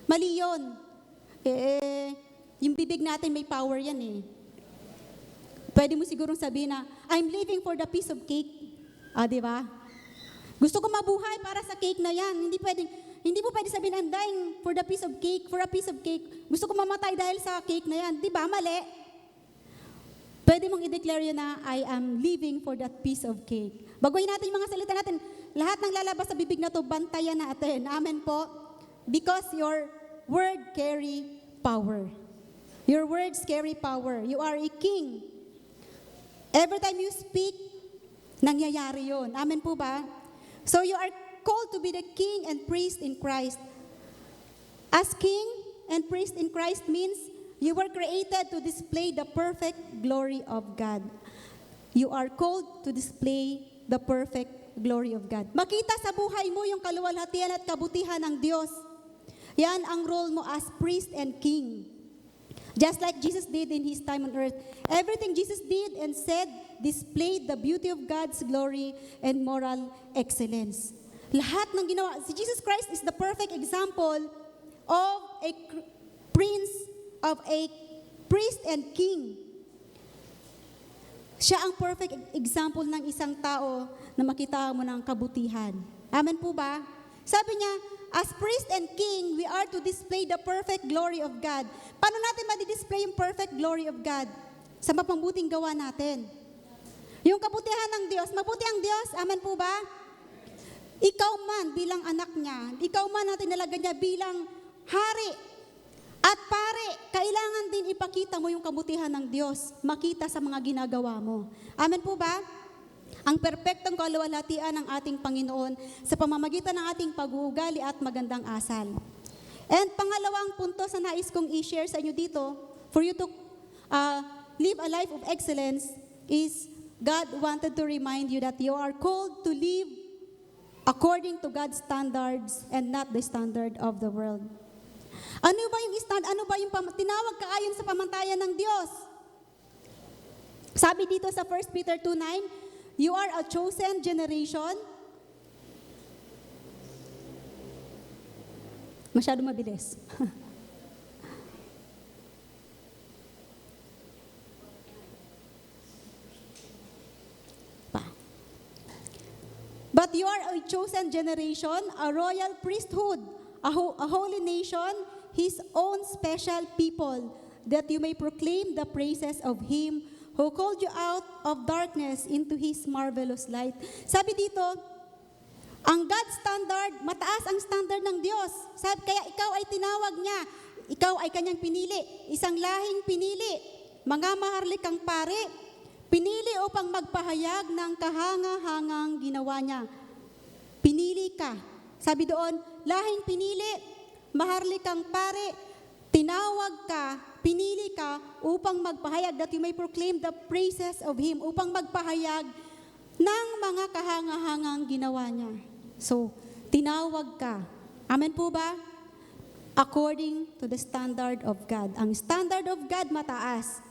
Mali yun. Yung bibig natin may power yan eh. Pwede mo sigurong sabihin na, I'm living for the piece of cake. Di ba? Gusto ko mabuhay para sa cake na yan. Hindi mo pwede sabihin, I'm dying for the piece of cake, for a piece of cake. Gusto ko mamatay dahil sa cake na yan. Di ba? Mali. Pwede mong i-declare yun na, I am living for that piece of cake. Baguhin natin yung mga salita natin. Lahat ng lalabas sa bibig na to, bantayan natin. Amen po. Because your word carry power. Your words carry power. You are a king. Every time you speak, nangyayari yun. Amen po ba? So you are called to be the king and priest in Christ. As king and priest in Christ means you were created to display the perfect glory of God. You are called to display the perfect glory of God. Makita sa buhay mo yung kaluwalhatian at kabutihan ng Diyos. Yan ang role mo as priest and king. Just like Jesus did in His time on earth. Everything Jesus did and said displayed the beauty of God's glory and moral excellence. Lahat ng ginawa, si Jesus Christ is the perfect example of a of a priest and king. Siya ang perfect example ng isang tao na makita mo ng kabutihan. Amen po ba? Sabi niya, as priest and king, we are to display the perfect glory of God. Paano natin ma-display yung perfect glory of God? Sa mapangbuting gawa natin. Yung kabutihan ng Diyos, mabuti ang Diyos, amen po ba? Ikaw man bilang anak niya, ikaw man natin nalagan niya bilang hari. At pare, kailangan din ipakita mo yung kabutihan ng Diyos, makita sa mga ginagawa mo. Amen po ba? Ang perpektong kaluwalhatian ng ating Panginoon sa pamamagitan ng ating pag-uugali at magandang asal. And pangalawang punto sa nais kong i-share sa inyo dito, for you to live a life of excellence, is God wanted to remind you that you are called to live according to God's standards and not the standard of the world. Ano ba yung tinawag ka ayon sa pamantayan ng Diyos? Sabi dito sa 1 Peter 2:9, you are a chosen generation. Masyado mabilis. But you are a chosen generation, a royal priesthood, a holy nation, His own special people, that you may proclaim the praises of Him who called you out of darkness into His marvelous light. Sabi dito, ang God's standard, mataas ang standard ng Diyos. Sabi, kaya ikaw ay tinawag niya. Ikaw ay kanyang pinili. Isang lahing pinili. Mga maharlikang pare. Pinili upang magpahayag ng kahanga-hangang ginawa niya. Pinili ka. Sabi doon, lahing pinili, maharlikang pare, tinawag ka, pinili ka upang magpahayag, that you may proclaim the praises of Him, upang magpahayag ng mga kahanga-hangang ginawa niya. So, tinawag ka. Amen po ba? According to the standard of God. Ang standard of God mataas.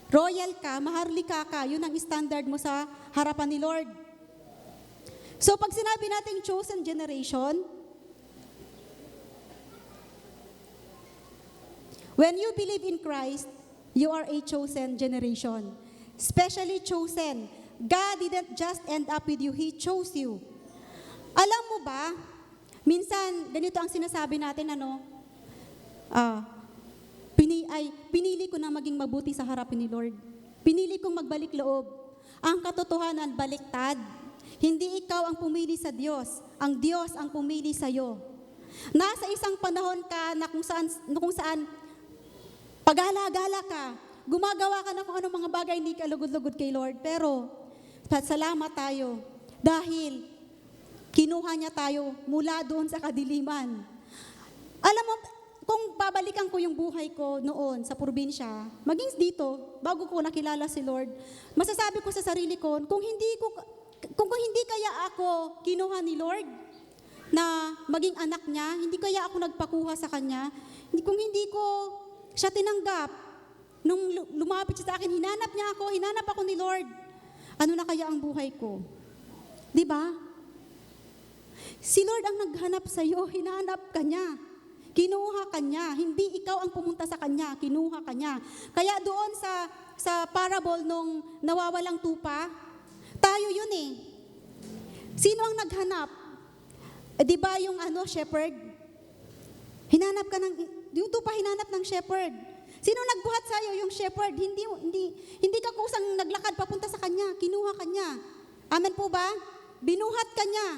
Royal ka, maharlika ka, yun ang standard mo sa harapan ni Lord. So, pag sinabi natin chosen generation, when you believe in Christ, you are a chosen generation. Specially chosen. God didn't just end up with you, He chose you. Alam mo ba, minsan, ganito ang sinasabi natin, pinili ko na maging mabuti sa harapin ni Lord. Pinili kong magbalik loob. Ang katotohanan, baliktad. Hindi ikaw ang pumili sa Diyos. Ang Diyos ang pumili sa iyo. Nasa isang panahon ka na kung saan paghala-gala ka, gumagawa ka na kung anong mga bagay hindi ka lugod-lugod kay Lord. Pero, salamat tayo dahil kinuha niya tayo mula doon sa kadiliman. Alam mo, kung babalikan ko yung buhay ko noon sa probinsya, maging dito, bago ko nakilala si Lord, masasabi ko sa sarili ko, kung hindi kaya ako kinuha ni Lord na maging anak niya, hindi kaya ako nagpakuha sa Kanya, kung hindi ko siya tinanggap, nung lumapit siya sa akin, hinanap ako ni Lord, ano na kaya ang buhay ko? Di ba? Si Lord ang naghanap sa iyo, hinanap ka niya. Kinuha ka niya. Hindi ikaw ang pumunta sa kanya, kinuha ka niya. Kaya doon sa parable nung nawawalang tupa, tayo yun eh. Sino ang naghanap? Di ba yung shepherd? Yung tupa hinanap ng shepherd. Sino nagbuhat sa'yo? Yung shepherd. Hindi ka kusang naglakad papunta sa kanya. Kinuha ka niya. Amen po ba? Binuhat ka niya.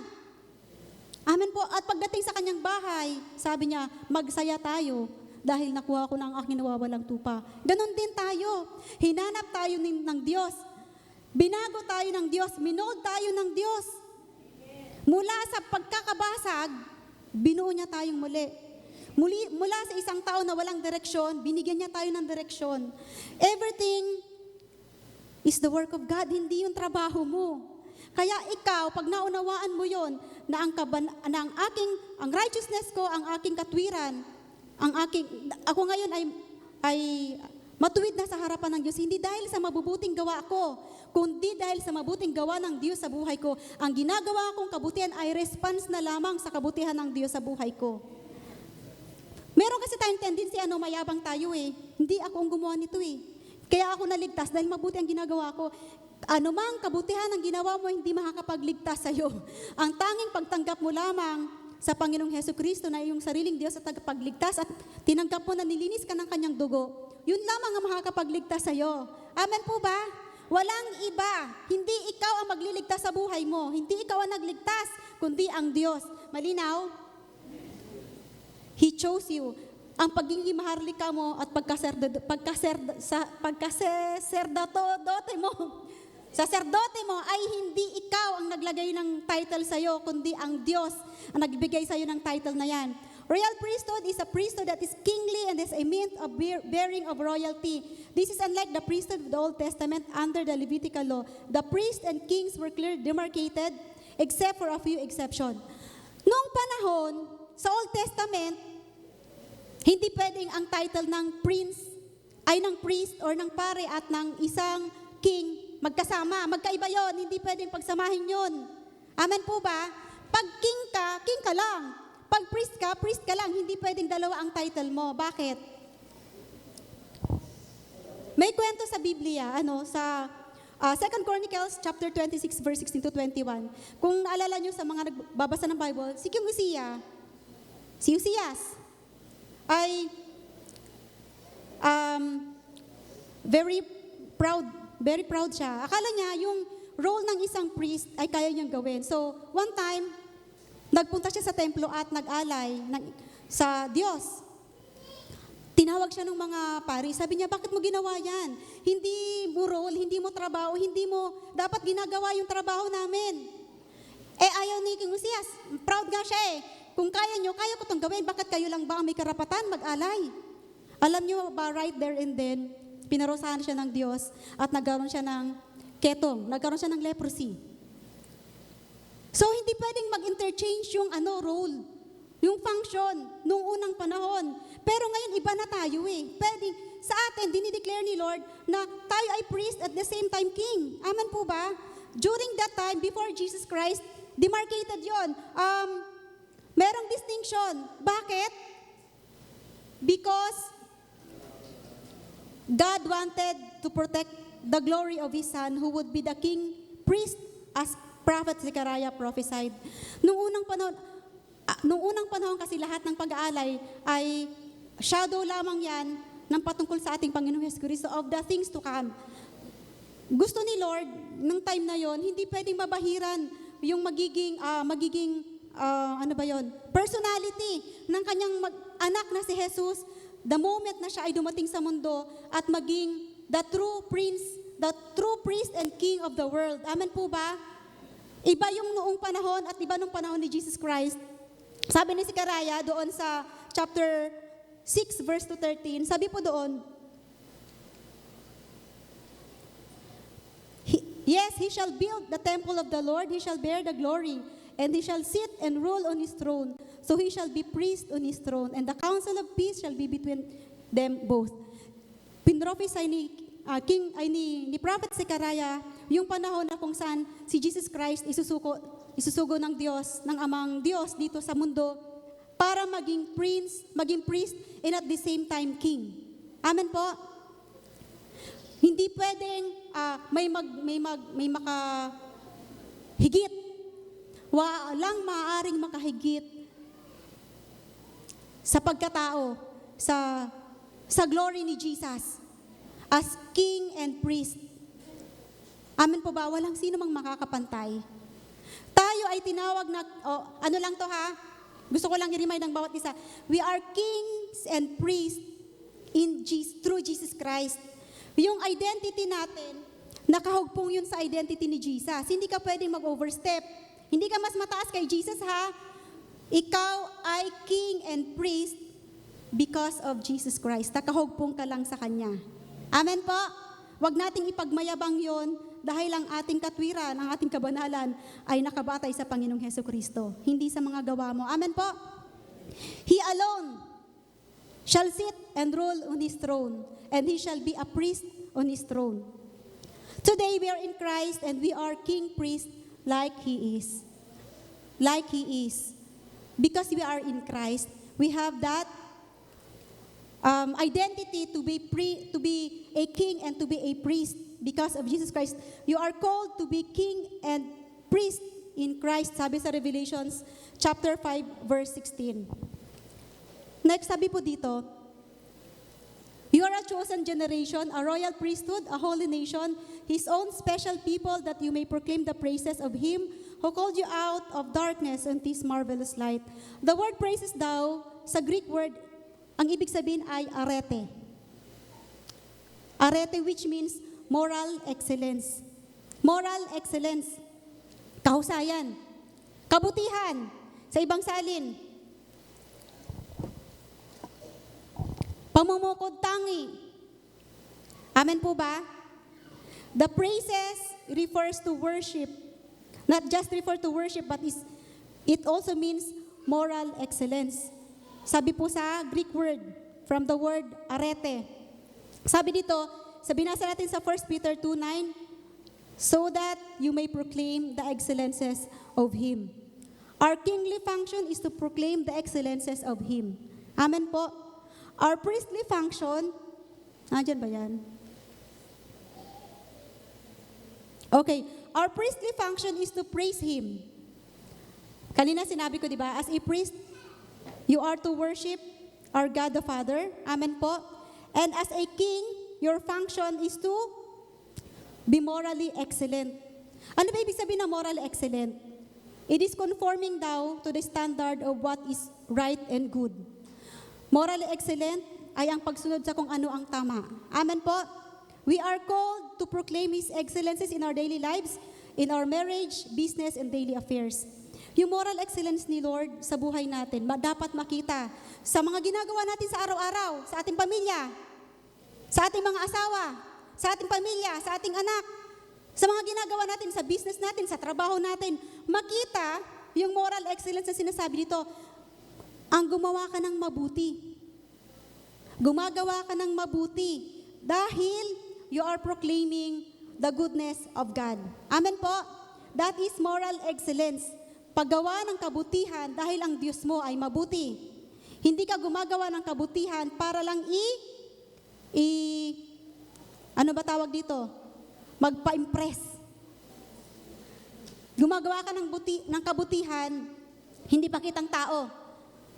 Amen po. At pagdating sa kanyang bahay, sabi niya, magsaya tayo dahil nakuha ko na ang aking nawawalang tupa. Ganon din tayo. Hinanap tayo ng Diyos. Binago tayo ng Diyos. Minold tayo ng Diyos. Mula sa pagkakabasag, binuo niya tayong muli. Mula sa isang tao na walang direksyon, binigyan niya tayo ng direksyon. Everything is the work of God, hindi yung trabaho mo. Kaya ikaw, pag naunawaan mo yon na ang righteousness ko, ang aking katwiran, ako ngayon ay matuwid na sa harapan ng Diyos, hindi dahil sa mabubuting gawa ko, kundi dahil sa mabuting gawa ng Diyos sa buhay ko. Ang ginagawa kong kabutihan ay response na lamang sa kabutihan ng Diyos sa buhay ko. Meron kasi tayong tendency, mayabang tayo eh. Hindi ako ang gumawa nito eh. Kaya ako naligtas dahil mabuti ang ginagawa ko. Anumang kabutihan ang ginawa mo, hindi makakapagligtas sa'yo. Ang tanging pagtanggap mo lamang sa Panginoong Hesukristo na iyong sariling Diyos at tagapagligtas at tinanggap mo na nilinis ka ng kanyang dugo, yun lamang ang makakapagligtas sa'yo. Amen po ba? Walang iba. Hindi ikaw ang magliligtas sa buhay mo. Hindi ikaw ang nagligtas, kundi ang Diyos. Malinaw? He chose you. Ang pagiging maharlika mo at saserdote mo ay hindi ikaw ang naglagay ng title sa'yo, kundi ang Diyos ang nagbigay sa'yo ng title na yan. Royal priesthood is a priesthood that is kingly and is a means of bearing of royalty. This is unlike the priesthood of the Old Testament under the Levitical law. The priests and kings were clearly demarcated except for a few exceptions. Noong panahon, sa Old Testament, hindi pwedeng ang title ng prince ay ng priest or ng pare at ng isang king magkasama. Magkaiba yon, hindi pwedeng pagsamahin yon. Amen po ba? Pag king ka lang. Pag priest ka lang. Hindi pwedeng dalawa ang title mo. Bakit? May kwento sa Biblia, sa 2 Chronicles chapter 26 verse 16 to 21. Kung naalala nyo sa mga nagbabasa ng Bible, si Uzzias ay very proud siya. Akala niya yung role ng isang priest ay kaya niyang gawin. So, one time, nagpunta siya sa templo at nag-alay sa Diyos. Tinawag siya ng mga pari. Sabi niya, bakit mo ginawa yan? Hindi mo role, hindi mo trabaho, hindi mo dapat ginagawa yung trabaho namin. Ayaw ni King Uzzias. Proud nga siya eh. Kung kaya nyo, kaya ko itong gawin. Bakit kayo lang ba ang may karapatan mag-alay? Alam nyo ba, right there and then, pinarusahan siya ng Diyos at nagkaroon siya ng ketong, nagkaroon siya ng leprosy. So, hindi pwedeng mag-interchange yung role, yung function, nung unang panahon. Pero ngayon, iba na tayo eh. Pwedeng, sa atin, dinideclare ni Lord na tayo ay priest at the same time king. Amen po ba? During that time, before Jesus Christ, demarcated yon. Merong distinction. Bakit? Because God wanted to protect the glory of His Son who would be the king priest as Prophet Zechariah prophesied. Nung unang panahon kasi lahat ng pag-aalay ay shadow lamang yan ng patungkol sa ating Panginoong Jesucristo of the things to come. Gusto ni Lord, ng time na yon, hindi pwedeng mabahiran yung magiging personality ng kanyang anak na si Jesus, the moment na siya ay dumating sa mundo at maging the true priest and king of the world. Amen po ba? Iba yung noong panahon at iba nung panahon ni Jesus Christ. Sabi ni Zechariah doon sa chapter 6 verse 13, sabi po doon, yes, he shall build the temple of the Lord, he shall bear the glory, and he shall sit and rule on his throne. So he shall be priest on his throne, and the counsel of peace shall be between them both. Pinrophesy ni Prophet Zechariah yung panahon na kung saan si Jesus Christ isusugo ng Diyos, ng Amang Diyos dito sa mundo para maging priest, and at the same time king. Amen po? Hindi pwedeng may makahigit. Walang maaaring makahigit sa pagkatao sa glory ni Jesus as King and Priest. Amen po ba? Walang sino mang makakapantay. Tayo ay tinawag na, ano lang to ha? Gusto ko lang i-remind ng bawat isa. We are kings and priests through Jesus Christ. Yung identity natin, nakahugpong yun sa identity ni Jesus. Hindi ka pwedeng mag-overstep. Hindi ka mas mataas kay Jesus ha. Ikaw ay king and priest because of Jesus Christ. Nakahugpong ka lang sa Kanya. Amen po? Huwag nating ipagmayabang yon dahil ang ating katwiran, ang ating kabanalan ay nakabatay sa Panginoong Hesukristo. Hindi sa mga gawa mo. Amen po? He alone shall sit and rule on His throne, and He shall be a priest on His throne. Today we are in Christ and we are king priest like He is. Like He is. Because we are in Christ, we have that identity to be a king and to be a priest because of Jesus Christ. You are called to be king and priest in Christ, sabi sa Revelations chapter 5 verse 16. Next, sabi po dito, you are a chosen generation, a royal priesthood, a holy nation, His own special people, that you may proclaim the praises of Him who called you out of darkness into His marvelous light. The word praises daw, sa Greek word, ang ibig sabihin ay arete. Arete, which means moral excellence. Moral excellence. Kahusayan. Kabutihan. Sa ibang salin. Pamumukod tangi. Amen po ba? The praises refers to worship. Not just refer to worship, but it also means moral excellence. Sabi po sa Greek word, from the word arete. Sabi dito, binasa natin sa 1 Peter 2:9, so that you may proclaim the excellences of Him. Our kingly function is to proclaim the excellences of Him. Amen po. Our priestly function, andyan ba yan? Okay, our priestly function is to praise Him. Kanina sinabi ko, di ba, as a priest, you are to worship our God the Father. Amen po. And as a king, your function is to be morally excellent. Ano ba ibig sabihin ng morally excellent? It is conforming daw to the standard of what is right and good. Morally excellent ay ang pagsunod sa kung ano ang tama. Amen po. We are called to proclaim His excellences in our daily lives, in our marriage, business, and daily affairs. Yung moral excellence ni Lord sa buhay natin, dapat makita sa mga ginagawa natin sa araw-araw, sa ating pamilya, sa ating mga asawa, sa ating pamilya, sa ating anak, sa mga ginagawa natin, sa business natin, sa trabaho natin, makita yung moral excellence na sinasabi dito, ang gumawa ka ng mabuti. Gumagawa ka ng mabuti dahil you are proclaiming the goodness of God. Amen po? That is moral excellence. Paggawa ng kabutihan dahil ang Diyos mo ay mabuti. Hindi ka gumagawa ng kabutihan para lang ano ba tawag dito? Magpa-impress. Gumagawa ka ng kabutihan, hindi pa kitang tao.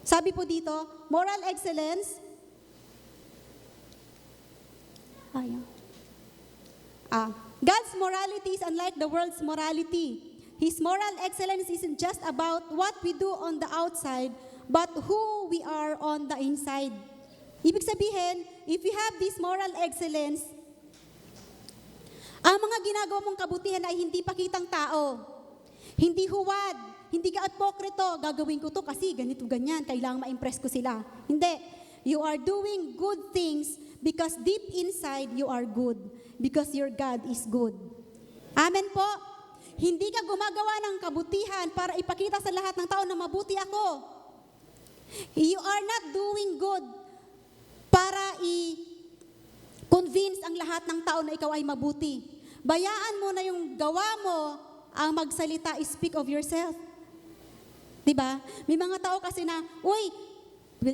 Sabi po dito, moral excellence, God's morality is unlike the world's morality. His moral excellence isn't just about what we do on the outside, but who we are on the inside. Ibig sabihin, if you have this moral excellence, ang mga ginagawa mong kabutihan ay hindi pakitang tao. Hindi huwad, hindi ka apokrito, gagawin ko to kasi ganito, ganyan, kailangan ma-impress ko sila. Hindi. You are doing good things because deep inside you are good. Because your God is good. Amen po? Hindi ka gumagawa ng kabutihan para ipakita sa lahat ng tao na mabuti ako. You are not doing good para i-convince ang lahat ng tao na ikaw ay mabuti. Bayaan mo na yung gawa mo ang magsalita, speak of yourself. Diba? May mga tao kasi na, uy,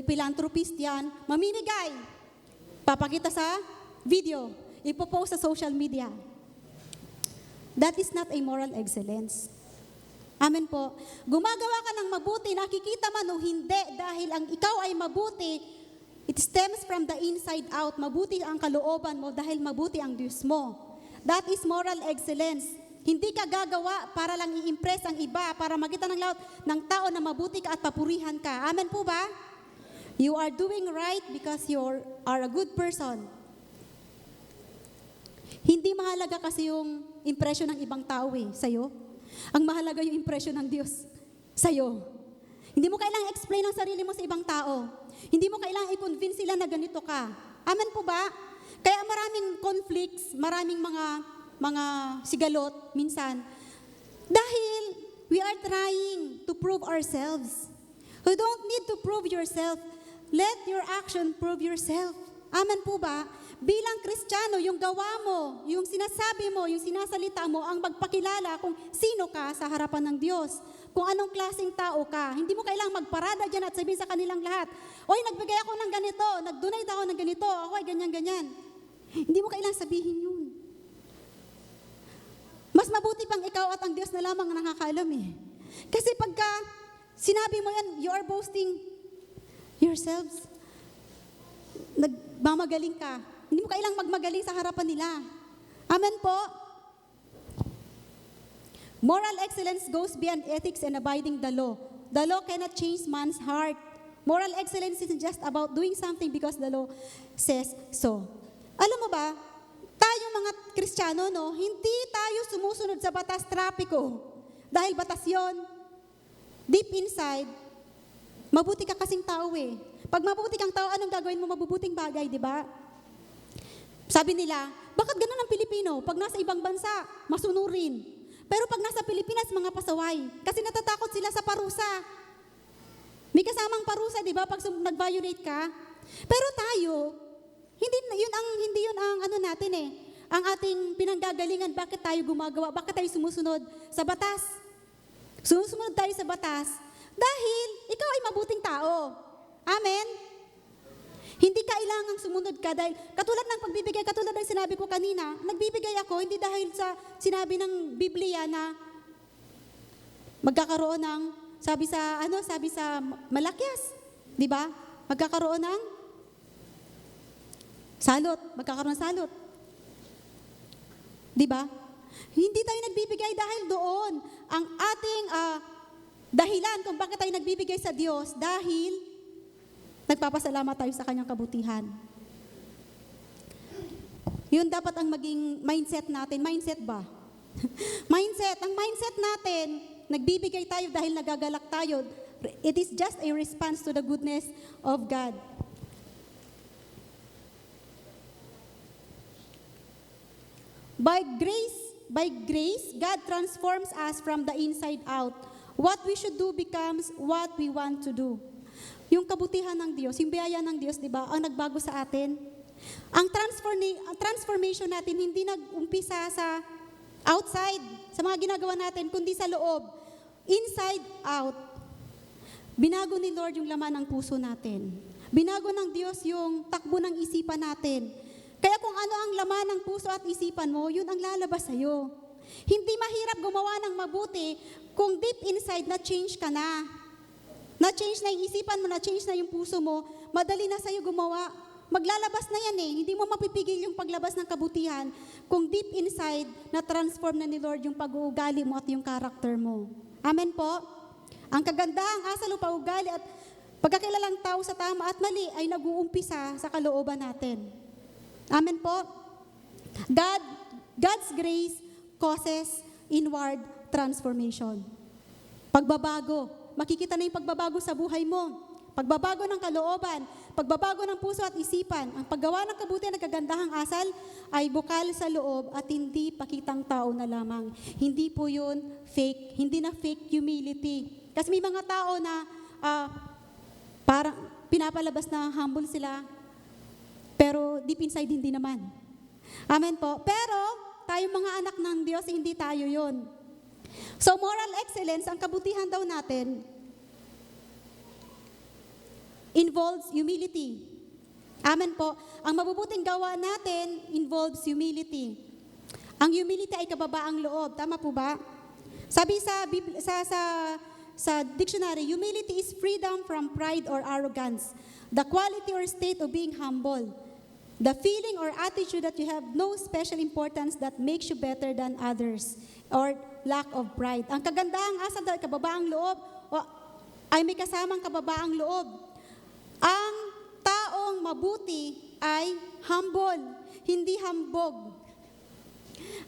philanthropist yan, mamimigay. Papakita sa video, ipopost sa social media. That is not a moral excellence. Amen po. Gumagawa ka ng mabuti, nakikita man o hindi, dahil ang ikaw ay mabuti, It stems from the inside out. Mabuti ang kalooban mo dahil mabuti ang Diyos mo. That is moral excellence. Hindi ka gagawa para lang i-impress ang iba, para makita ng lahat ng tao na mabuti ka at papurihan ka. Amen po ba? You are doing right because you are a good person. Hindi mahalaga kasi yung impression ng ibang tao sa'yo. Ang mahalaga yung impression ng Diyos sa'yo. Hindi mo kailangang explain ang sarili mo sa ibang tao. Hindi mo kailangang i-convince sila na ganito ka. Amen po ba? Kaya maraming conflicts, maraming mga sigalot minsan. Dahil we are trying to prove ourselves. You don't need to prove yourself. Let your action prove yourself. Amen po ba? Bilang Kristiyano, yung gawa mo, yung sinasabi mo, yung sinasalita mo, ang magpakilala kung sino ka sa harapan ng Diyos. Kung anong klaseng tao ka. Hindi mo kailangang magparada dyan at sabihin sa kanilang lahat, oy, nagbigay ako ng ganito, nag-donate ako ng ganito, ako ay ganyan-ganyan. Hindi mo kailangang sabihin yun. Mas mabuti pang ikaw at ang Diyos na lamang ang nakakaalam Kasi pagka sinabi mo yan, you are boasting yourselves. Nagmamagaling ka. Hindi mo kailangang magmagaling sa harapan nila. Amen po? Moral excellence goes beyond ethics and abiding the law. The law cannot change man's heart. Moral excellence isn't just about doing something because the law says so. Alam mo ba, tayo mga Kristiyano, hindi tayo sumusunod sa batas trapiko. Dahil batas yon. Deep inside, mabuti ka kasing tao Pag mabuti kang tao, anong gagawin mo? Mabubuting bagay, di ba? Sabi nila, bakit ganun ang Pilipino? Pag nasa ibang bansa, masunurin. Pero pag nasa Pilipinas, mga pasaway. Kasi natatakot sila sa parusa. May kasamang parusa, di ba? Pag nag-violate ka. Pero tayo, hindi yun ang ano natin Ang ating pinanggagalingan, bakit tayo gumagawa? Bakit tayo sumusunod sa batas? Sumusunod tayo sa batas dahil ikaw ay mabuting tao. Amen? Hindi kailangang sumunod ka dahil katulad ng pagbibigay, katulad ng sinabi ko kanina, nagbibigay ako hindi dahil sa sinabi ng Biblia na magkakaroon ng sabi sa Malakias, di ba? Magkakaroon ng magkakaroon ng salot. Di ba? Hindi tayo nagbibigay dahil doon. Ang ating dahilan kung bakit tayo nagbibigay sa Diyos dahil nagpapasalamat tayo sa kanyang kabutihan. Yun dapat ang maging mindset natin. Mindset ba? Mindset. Ang mindset natin, nagbibigay tayo dahil nagagalak tayo. It is just a response to the goodness of God. By grace, God transforms us from the inside out. What we should do becomes what we want to do. Yung kabutihan ng Diyos, yung biyaya ng Diyos, di ba, ang nagbago sa atin. Ang transformation natin hindi nag-umpisa sa outside, sa mga ginagawa natin, kundi sa loob. Inside out. Binago ni Lord yung laman ng puso natin. Binago ng Diyos yung takbo ng isipan natin. Kaya kung ano ang laman ng puso at isipan mo, yun ang lalabas sa'yo. Hindi mahirap gumawa ng mabuti kung deep inside na-change ka na. Na-change na yung isipan mo, na-change na yung puso mo, madali na sa'yo gumawa. Maglalabas na yan Hindi mo mapipigil yung paglabas ng kabutihan kung deep inside na-transform na ni Lord yung pag-uugali mo at yung character mo. Amen po? Ang kagandahang asal o pag-uugali at pagkakilalang tao sa tama at mali ay nag-uumpisa sa kalooban natin. Amen po? God's grace causes inward transformation. Pagbabago. Makikita na yung pagbabago sa buhay mo. Pagbabago ng kalooban, pagbabago ng puso at isipan. Ang paggawa ng kabutihan ng kagandahang asal ay bukal sa loob at hindi pakitang tao na lamang. Hindi po yun fake, hindi na fake humility. Kasi may mga tao na parang pinapalabas na humble sila, pero deep inside hindi naman. Amen po. Pero tayo mga anak ng Diyos, hindi tayo yun. So moral excellence, ang kabutihan daw natin, involves humility. Amen po. Ang mabubuting gawa natin involves humility. Ang humility ay kababaang loob. Tama po ba? Sabi sa sa dictionary, humility is freedom from pride or arrogance, the quality or state of being humble, the feeling or attitude that you have no special importance that makes you better than others, or lack of pride. Ang kagandahang asa daw, kababaang loob, ay may kasamang kababaang loob. Ang taong mabuti ay humble, hindi hambog.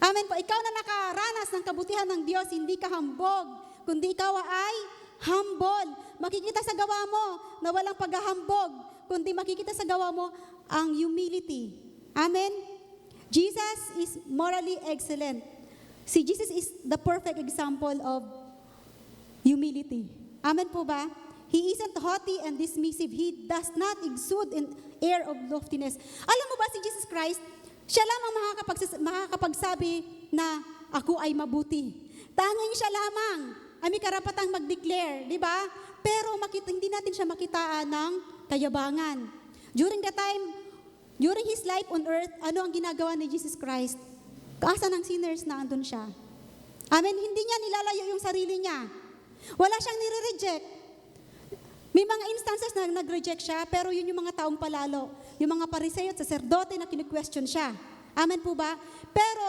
Amen po. Ikaw na nakaranas ng kabutihan ng Diyos, hindi ka hambog, kundi ikaw ay humble. Makikita sa gawa mo na walang paghahambog, kundi makikita sa gawa mo ang humility. Amen? Jesus is morally excellent. Si Jesus is the perfect example of humility. Amen po ba? He isn't haughty and dismissive. He does not exude an air of loftiness. Alam mo ba si Jesus Christ, siya lamang makakapagsabi na ako ay mabuti. Tanging siya lamang ay may karapatang mag-declare, di ba? Pero hindi natin siya makitaan ng kayabangan. During His life on earth, ano ang ginagawa ni Jesus Christ? Kaasa ng sinners na andun siya. Amen? Hindi niya nilalayo yung sarili niya. Wala siyang nire-reject. May mga instances na nag-reject siya, pero yun yung mga taong palalo. Yung mga Pariseo at saserdote na kini-question siya. Amen po ba? Pero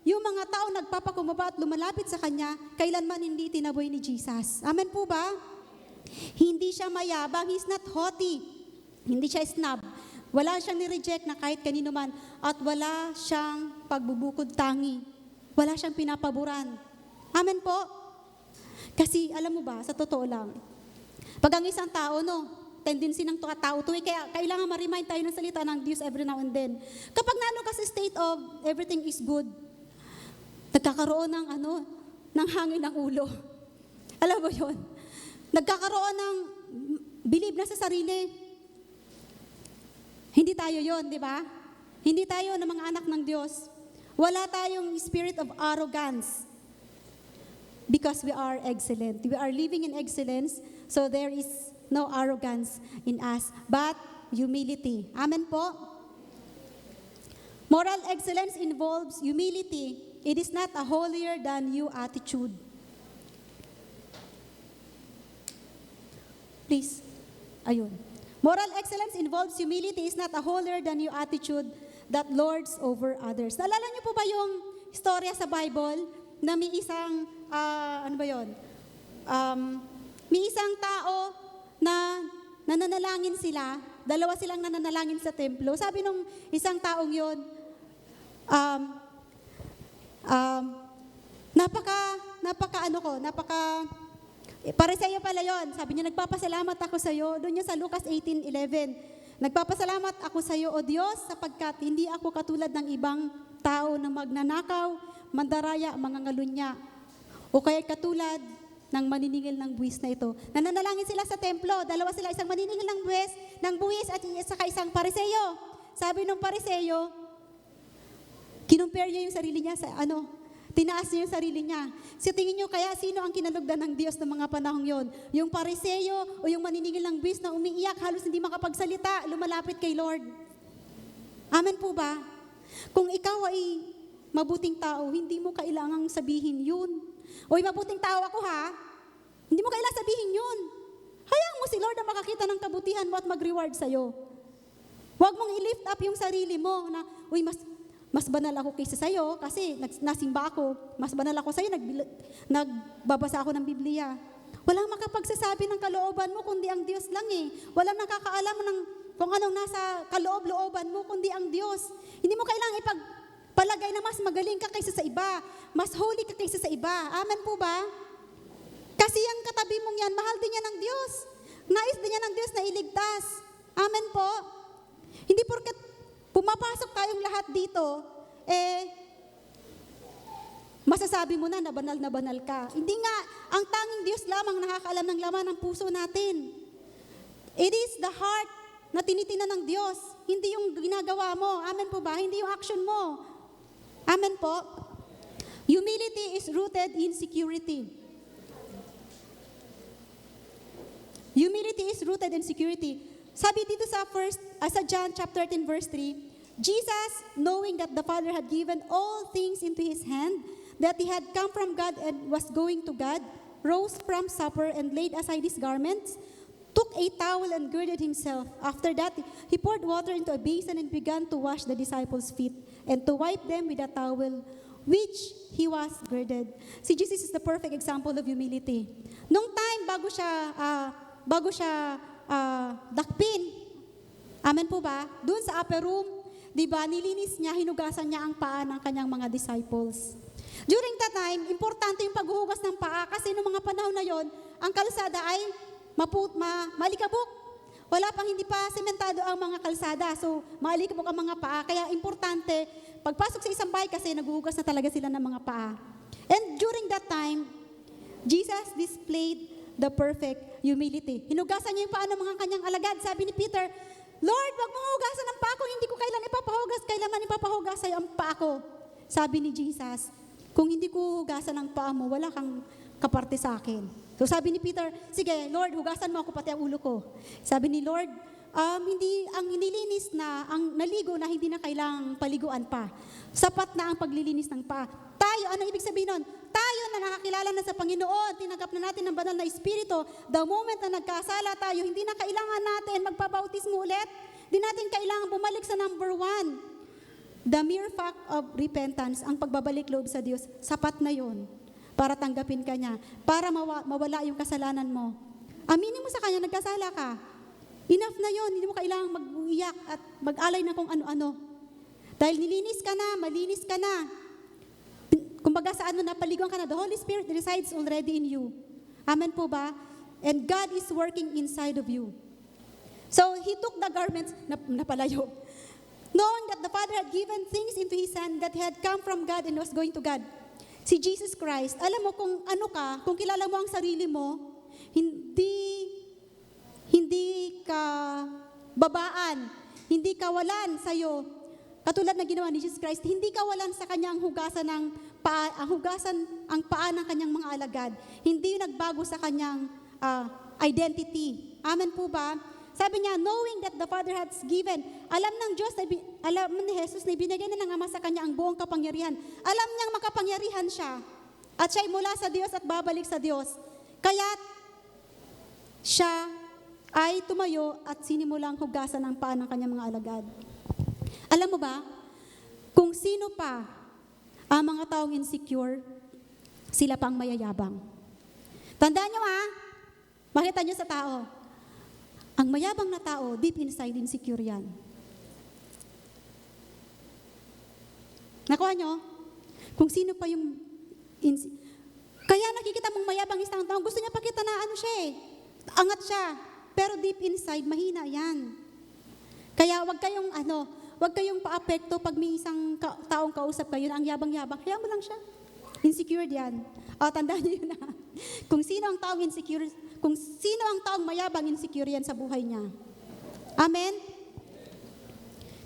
yung mga taong nagpapakumbaba at lumalapit sa Kanya, kailanman hindi tinaboy ni Jesus. Amen po ba? Hindi siya mayabang. He's not haughty. Hindi siya snob. Wala siyang ni-reject na kahit kanino man. At wala siyang pagbubukod tangi. Wala siyang pinapaboran. Amen po? Kasi alam mo ba, sa totoo lang, pag ang isang tao, tendency ng tao to, kaya kailangan ma-remind tayo ng salita ng Diyos every now and then. Kapag nano ka sa state of everything is good, nagkakaroon ng hangin ng ulo. Alam mo yun? Nagkakaroon ng believe na sa sarili. Hindi tayo yon, di ba? Hindi tayo ng mga anak ng Diyos. Wala tayong spirit of arrogance because we are excellent. We are living in excellence, so there is no arrogance in us, but humility. Amen po? Moral excellence involves humility. It is not a holier than you attitude. Please. Ayun. Moral excellence involves humility. It is not a holier than you attitude that lords over others. Naalala niyo po ba yung istorya sa Bible na may isang, may isang tao na nananalangin sila, dalawa silang nananalangin sa templo. Sabi nung isang taong yun, Pariseo pala yun. Sabi niya, nagpapasalamat ako sa iyo. Doon niya sa Lucas 18:11. Nagpapasalamat ako sa iyo, O Diyos, sapagkat hindi ako katulad ng ibang tao na magnanakaw, mandaraya, mangangalunya, o kaya katulad ng maniningil ng buwis na ito. Nananalangin sila sa templo. Dalawa sila, isang maniningil ng buwis at saka isang Pariseo. Sabi ng Pariseo, kinumpare niya yung sarili niya sa tinaas niya yung sarili niya. Sa tingin niyo kaya sino ang kinalugdan ng Diyos ng mga panahong yon? Yung Pariseo o yung maniningil ng buwis na umiiyak, halos hindi makapagsalita, lumalapit kay Lord? Amen po ba? Kung ikaw ay mabuting tao, hindi mo kailangang sabihin yun. Oy, mabuting tao ako ha. Hindi mo kailangang sabihin yun. Hayaan mo si Lord na makakita ng kabutihan mo at mag-reward sa'yo. Huwag mong i-lift up yung sarili mo na, uy, mas banal ako kaysa sa'yo kasi nasimba ako. Mas banal ako sa'yo, nagbabasa ako ng Biblia. Walang makapagsasabi ng kalooban mo kundi ang Diyos lang eh. Walang nakakaalam ng kung anong nasa kaloob-looban mo kundi ang Diyos. Hindi mo kailangang ipagpalagay na mas magaling ka kaysa sa iba. Mas holy ka kaysa sa iba. Amen po ba? Kasi ang katabi mong yan, mahal din yan ng Diyos. Nais din yan ng Diyos na iligtas. Amen po? Hindi porket pumapasok tayong lahat dito, masasabi mo na banal ka. Hindi nga, ang tanging Diyos lamang nakakaalam ng laman ng puso natin. It is the heart na tinitingnan ng Diyos, hindi yung ginagawa mo. Amen po ba? Hindi yung action mo. Amen po? Humility is rooted in security. Humility is rooted in security. Sabi dito sa John chapter 13 verse 3, Jesus, knowing that the Father had given all things into His hand, that He had come from God and was going to God, rose from supper and laid aside his garments, took a towel and girded himself. After that, he poured water into a basin and began to wash the disciples' feet and to wipe them with a towel which he was girded. Si Jesus is the perfect example of humility. Nung time, bago siya dakpin, amen po ba? Doon sa upper room, di ba, nilinis niya, hinugasan niya ang paa ng kanyang mga disciples. During that time, importante yung paghuhugas ng paa kasi noong mga panahon na yon, ang kalsada ay malikabok. Wala pang hindi pa sementado ang mga kalsada. So, malikabok ang mga paa. Kaya importante, pagpasok sa isang bahay kasi naghuhugas na talaga sila ng mga paa. And during that time, Jesus displayed the perfect humility. Hinugasan niya yung paa ng mga kanyang alagad. Sabi ni Peter, Lord, wag mong hugasan ang paa ko. Hindi ko kailan ipapahugas. Kailanman ipapahugas sa'yo ang paa ko. Sabi ni Jesus, kung hindi ko hugasan ang paa mo, wala kang kaparte sa akin. So sabi ni Peter, sige, Lord, hugasan mo ako pati ang ulo ko. Sabi ni Lord, hindi ang nilinis na, ang naligo na hindi na kailangang paliguan pa. Sapat na ang paglilinis ng paa. Tayo, anong ibig sabihin nun? Tayo na nakakilala na sa Panginoon, tinanggap na natin ang banal na Espiritu, the moment na nagkasala tayo, hindi na kailangan natin magpabautismo ulit. Hindi natin kailangan bumalik sa number 1. The mere fact of repentance, ang pagbabalik loob sa Diyos, sapat na yon para tanggapin ka niya, para mawala yung kasalanan mo. Aminin mo sa Kanya, nagkasala ka. Enough na yon, hindi mo kailangang mag-iyak at mag-alay na kung ano-ano. Dahil nilinis ka na, malinis ka na. Kumbaga sa napaliguan ka na, the Holy Spirit resides already in you. Amen po ba? And God is working inside of you. So, He took the garments, napalayo. Knowing that the Father had given things into His hand that had come from God and was going to God. Si Jesus Christ, alam mo kung ano ka, kung kilala mo ang sarili mo, hindi ka babaan, hindi ka walan sa'yo. Katulad na ginawa ni Jesus Christ, hindi ka walan sa kanyang hugasan ng paa, ang paa ng kanyang mga alagad. Hindi nagbago sa kanyang identity. Amen po ba? Sabi niya, knowing that the Father has given, alam ng Diyos, alam ni Jesus na ibinigay na ng Ama sa kanya ang buong kapangyarihan. Alam niyang makapangyarihan siya. At siya'y mula sa Diyos at babalik sa Diyos. Kaya siya ay tumayo at sinimulang hugasan ang paa ng kanyang mga alagad. Alam mo ba, kung sino pa ang mga taong insecure, sila pang mayayabang. Tandaan niyo makita niyo sa tao, ang mayabang na tao, deep inside, insecure yan. Nakuha nyo? Kung sino pa yung kaya nakikita mong mayabang isang tao, gusto niya pakita na siya angat siya. Pero deep inside, mahina yan. Kaya wag kayong paapekto pag may isang taong kausap kayo na ang yabang-yabang, kaya mo lang siya. Insecure yan. Tandaan niyo yun Kung sino ang taong insecure, kung sino ang taong mayabang, insecure yan sa buhay niya. Amen?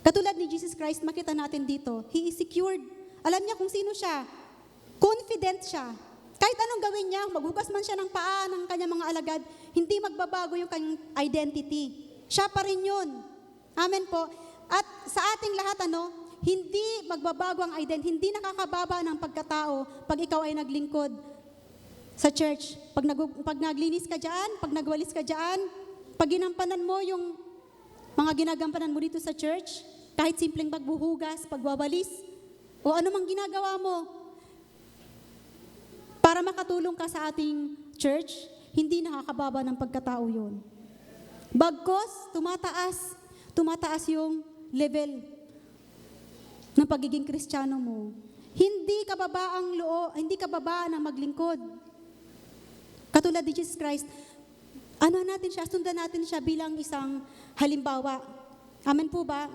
Katulad ni Jesus Christ, makita natin dito, He is secured. Alam niya kung sino siya. Confident siya. Kahit anong gawin niya, maghugas man siya ng paa ng kanyang mga alagad, hindi magbabago yung kanyang identity. Siya pa rin yun. Amen po. At sa ating lahat, hindi magbabago ang identity, hindi nakakababa ng pagkatao pag ikaw ay naglingkod sa church. Pag naglinis ka dyan, pag nagwalis ka dyan, pag ginampanan mo yung mga ginagampanan mo dito sa church, kahit simpleng pagbuhugas, pagwawalis, o anumang ginagawa mo, para makatulong ka sa ating church, hindi nakakababa ng pagkatao yun. Bagkos, tumataas yung level ng pagiging Kristiyano mo. Hindi ka babaan ng maglingkod. Katulad ni Jesus Christ, sundan natin siya bilang isang halimbawa. Amen po ba?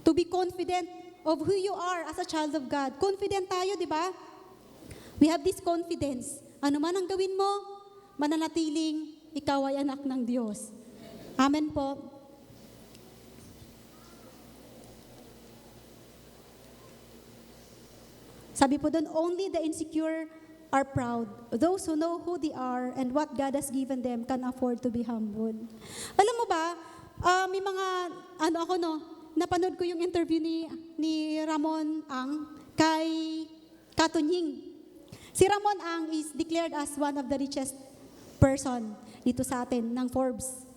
To be confident of who you are as a child of God. Confident tayo, di ba? We have this confidence. Ano man ang gawin mo, mananatiling ikaw ay anak ng Diyos. Amen po. Sabi po doon, only the insecure are proud. Those who know who they are and what God has given them can afford to be humbled. Alam mo ba, may mga, napanood ko yung interview ni Ramon Ang kay Katunying. Si Ramon Ang is declared as one of the richest person dito sa atin ng Forbes.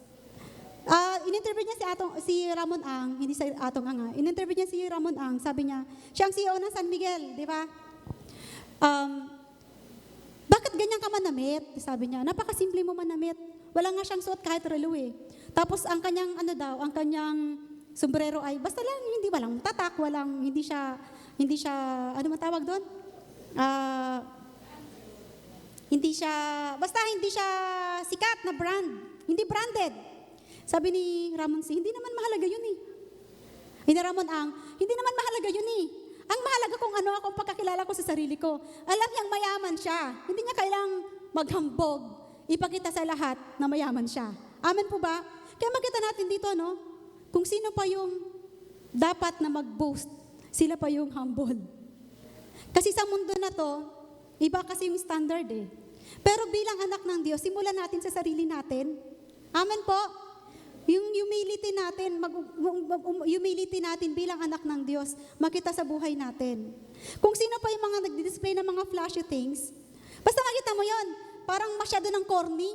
In-interview niya si Ramon Ang, hindi si Atong Ang. In-interview niya si Ramon Ang, sabi niya, siya ang CEO ng San Miguel, di ba? Bakit ganyan ka manamit? Sabi niya, napakasimple mo manamit. Wala nga siyang suot kahit relo eh. Tapos ang kanyang ang kanyang sombrero ay basta lang hindi walang tatak, hindi siya ano man tawag doon? Hindi siya sikat na brand. Hindi branded. Sabi ni Ramon C, hindi naman mahalaga yun eh. Hindi Ramon Ang, hindi naman mahalaga yun eh. Ang mahalaga kung ano akong pagkakilala ko sa sarili ko. Alam niyang mayaman siya. Hindi niya kailangang maghambog. Ipakita sa lahat na mayaman siya. Amen po ba? Kaya makita natin dito, no? Kung sino pa yung dapat na mag-boast, sila pa yung humble. Kasi sa mundo na to, iba kasi yung standard eh. Pero bilang anak ng Diyos, simulan natin sa sarili natin. Amen po? Yung humility natin bilang anak ng Diyos, makita sa buhay natin. Kung sino pa yung mga nagdi-display ng mga flashy things, basta makita mo yon, parang masyado ng corny.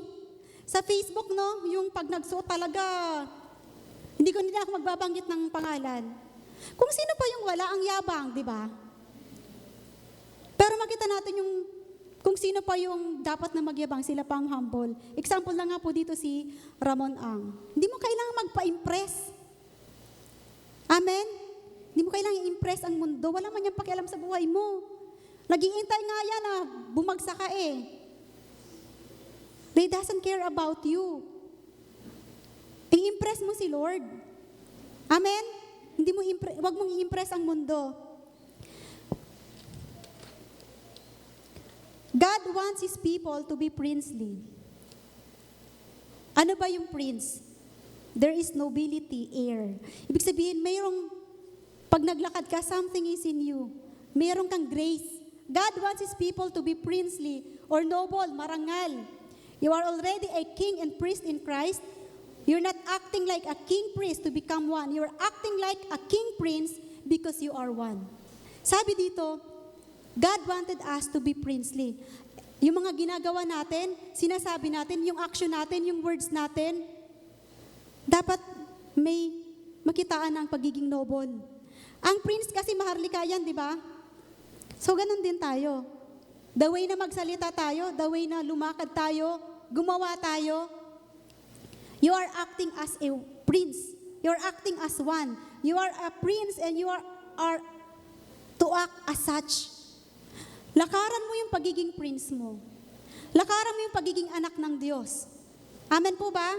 Sa Facebook, no, yung pag nagsuot talaga, hindi ako magbabanggit ng pangalan. Kung sino pa yung wala, ang yabang, di ba? Pero makita natin yung kung sino pa yung dapat na magyabang, sila pang humble. Example na nga po dito si Ramon Ang. Hindi mo kailangan magpa-impress. Amen? Hindi mo kailangan i-impress ang mundo. Wala man niyang pakialam sa buhay mo. Nag-iintay nga yan na bumagsak ka eh. They doesn't care about you. I-impress mo si Lord. Amen? Wag mong i-impress ang mundo. God wants His people to be princely. Ano ba yung prince? There is nobility, air. Ibig sabihin, pag naglakad ka, something is in you. Mayroon kang grace. God wants His people to be princely or noble, marangal. You are already a king and priest in Christ. You're not acting like a king priest to become one. You're acting like a king prince because you are one. Sabi dito, God wanted us to be princely. Yung mga ginagawa natin, sinasabi natin, yung action natin, yung words natin, dapat may makitaan ng pagiging noble. Ang prince kasi maharlika yan, di ba? So, ganun din tayo. The way na magsalita tayo, the way na lumakad tayo, gumawa tayo, you are acting as a prince. You are acting as one. You are a prince and you are to act as such. Lakaran mo yung pagiging prince mo. Lakaran mo yung pagiging anak ng Diyos. Amen po ba?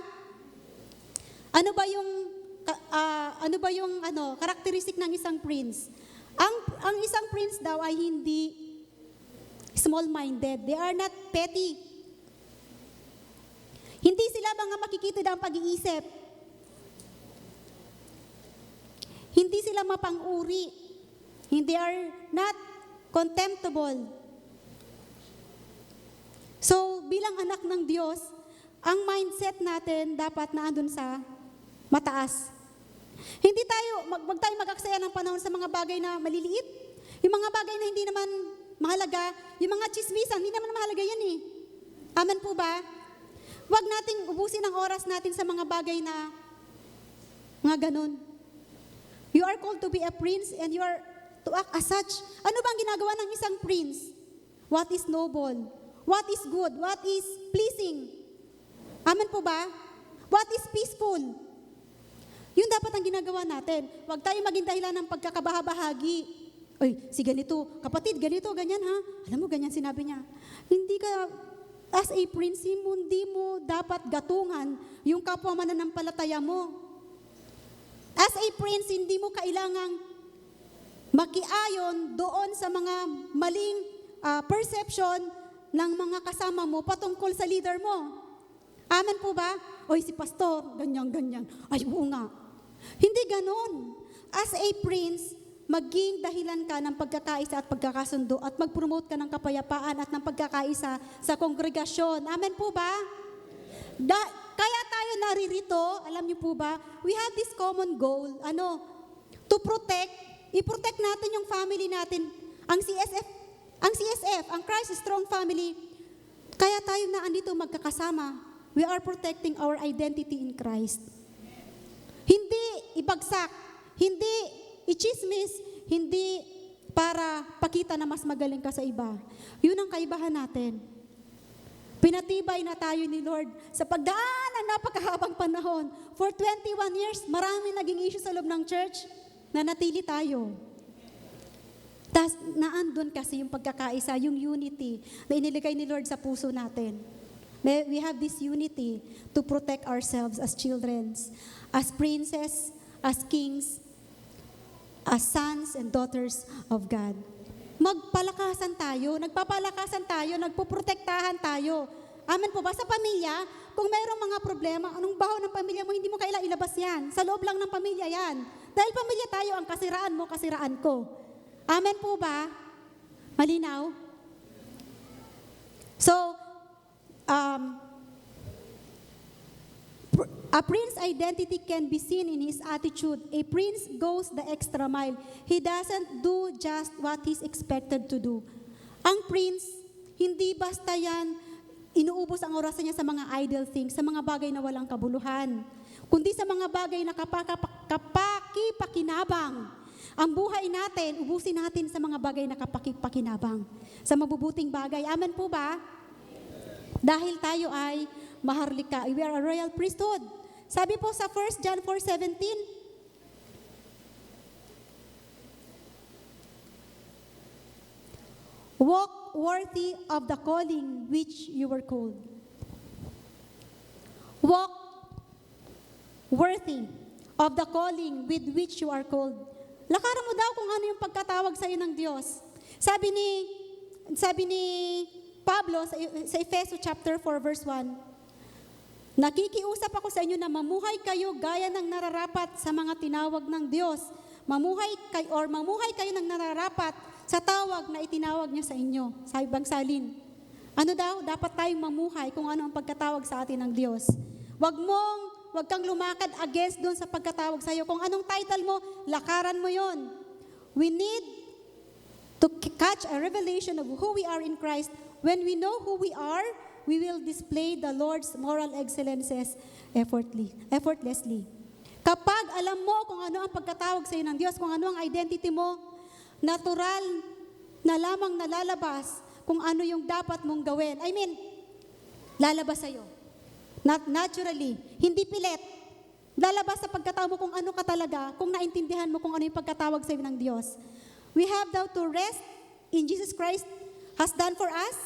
Ano ba yung karakteristik ng isang prince? Ang isang prince daw ay hindi small-minded. They are not petty. Hindi sila mga makikitid ang pag-iisip. Hindi sila mapang-uri. They are not contemptible. So, bilang anak ng Diyos, ang mindset natin dapat na andun sa mataas. Wag tayo mag-aksaya ng panahon sa mga bagay na maliliit. Yung mga bagay na hindi naman mahalaga, yung mga chismisan, hindi naman mahalaga yan eh. Amen po ba? Wag nating ubusin ang oras natin sa mga bagay na mga ganun. You are called to be a prince and you are to act as such. Ano bang ginagawa ng isang prince? What is noble? What is good? What is pleasing? Amen po ba? What is peaceful? Yun dapat ang ginagawa natin. Huwag tayo maging dahilan ng pagkakabahabahagi. Oy, si ganito, kapatid, ganito, ganyan ha? Alam mo, ganyan sinabi niya. Hindi ka, as a prince, hindi mo dapat gatungan yung kapwa mananampalataya mo. As a prince, hindi mo kailangang makiayon doon sa mga maling perception ng mga kasama mo patungkol sa leader mo. Amen po ba? Oy, si pastor, ganyan. Ay, oo nga. Hindi ganon. As a prince, maging dahilan ka ng pagkakaisa at pagkakasundo at mag-promote ka ng kapayapaan at ng pagkakaisa sa kongregasyon. Amen po ba? Kaya tayo naririto, alam niyo po ba, we have this common goal, to protect, i-protect natin yung family natin. Ang CSF Ang CSF, ang Christ Strong Family, kaya tayo na andito magkakasama, we are protecting our identity in Christ. Hindi ibagsak, hindi ichismis, hindi para pakita na mas magaling ka sa iba. Yun ang kaibahan natin. Pinatibay na tayo ni Lord sa pagdaan ng napakahabang panahon. For 21 years, marami naging issue sa loob ng church na natili tayo. Tas naandun kasi yung pagkakaisa, yung unity na iniligay ni Lord sa puso natin. We have this unity to protect ourselves as children, as princes, as kings, as sons and daughters of God. Magpalakasan tayo, nagpapalakasan tayo, nagpuprotektahan tayo. Amen po ba? Sa pamilya, kung mayroong mga problema, anong baho ng pamilya mo, hindi mo kailangan ilabas yan. Sa loob lang ng pamilya yan. Dahil pamilya tayo, ang kasiraan mo, kasiraan ko. Amen po ba? Malinaw? So, a prince's identity can be seen in his attitude. A prince goes the extra mile. He doesn't do just what he's expected to do. Ang prince, hindi basta yan inuubos ang orasan niya sa mga idle things, sa mga bagay na walang kabuluhan, kundi sa mga bagay na kapakipakinabang. Ang buhay natin, ubusin natin sa mga bagay na kapakipakinabang, sa mabubuting bagay. Amen po ba? Dahil tayo ay maharlika. We are a royal priesthood. Sabi po sa 1 John 4:17, walk worthy of the calling which you were called. Walk worthy of the calling with which you are called. Lakaran mo daw kung ano yung pagkatawag sa iyo ng Diyos. Sabi ni Pablo sa Efeso chapter 4 verse 1, nakikiusap ako sa inyo na mamuhay kayo gaya ng nararapat sa mga tinawag ng Diyos. Mamuhay kayo ng nararapat sa tawag na itinawag niya sa inyo. Sabi bang salin. Ano daw? Dapat tayong mamuhay kung ano ang pagkatawag sa atin ng Diyos. Wag kang lumakad against doon sa pagkatawag sa iyo. Kung anong title mo, lakaran mo yon. We need to catch a revelation of who we are in Christ. When we know who we are, we will display the Lord's moral excellences effortlessly. Kapag alam mo kung ano ang pagkatawag sa iyo ng Diyos, kung ano ang identity mo, natural na lamang nalalabas kung ano yung dapat mong gawin. Lalabas sa iyo. Naturally, hindi pilit. Lalabas sa pagkatawag mo kung ano ka talaga, kung naintindihan mo kung ano yung pagkatawag sa iyo ng Diyos. We have thou to rest in Jesus Christ has done for us,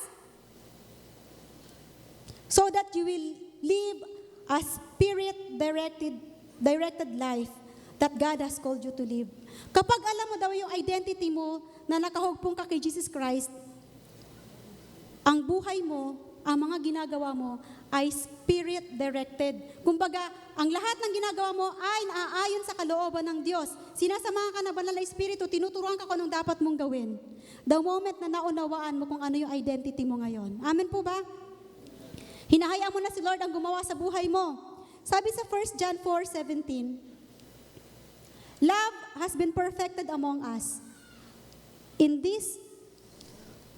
so that you will live a spirit-directed life that God has called you to live. Kapag alam mo daw yung identity mo na nakahugpong ka kay Jesus Christ, ang buhay mo, ang mga ginagawa mo ay spirit-directed. Kumbaga, ang lahat ng ginagawa mo ay naaayon sa kalooban ng Diyos. Sinasamahan ka na banal na Espiritu, tinuturuan ka kung anong dapat mong gawin. The moment na naunawaan mo kung ano yung identity mo ngayon. Amen po ba? Hinahayaan mo na si Lord ang gumawa sa buhay mo. Sabi sa 1 John 4:17, love has been perfected among us.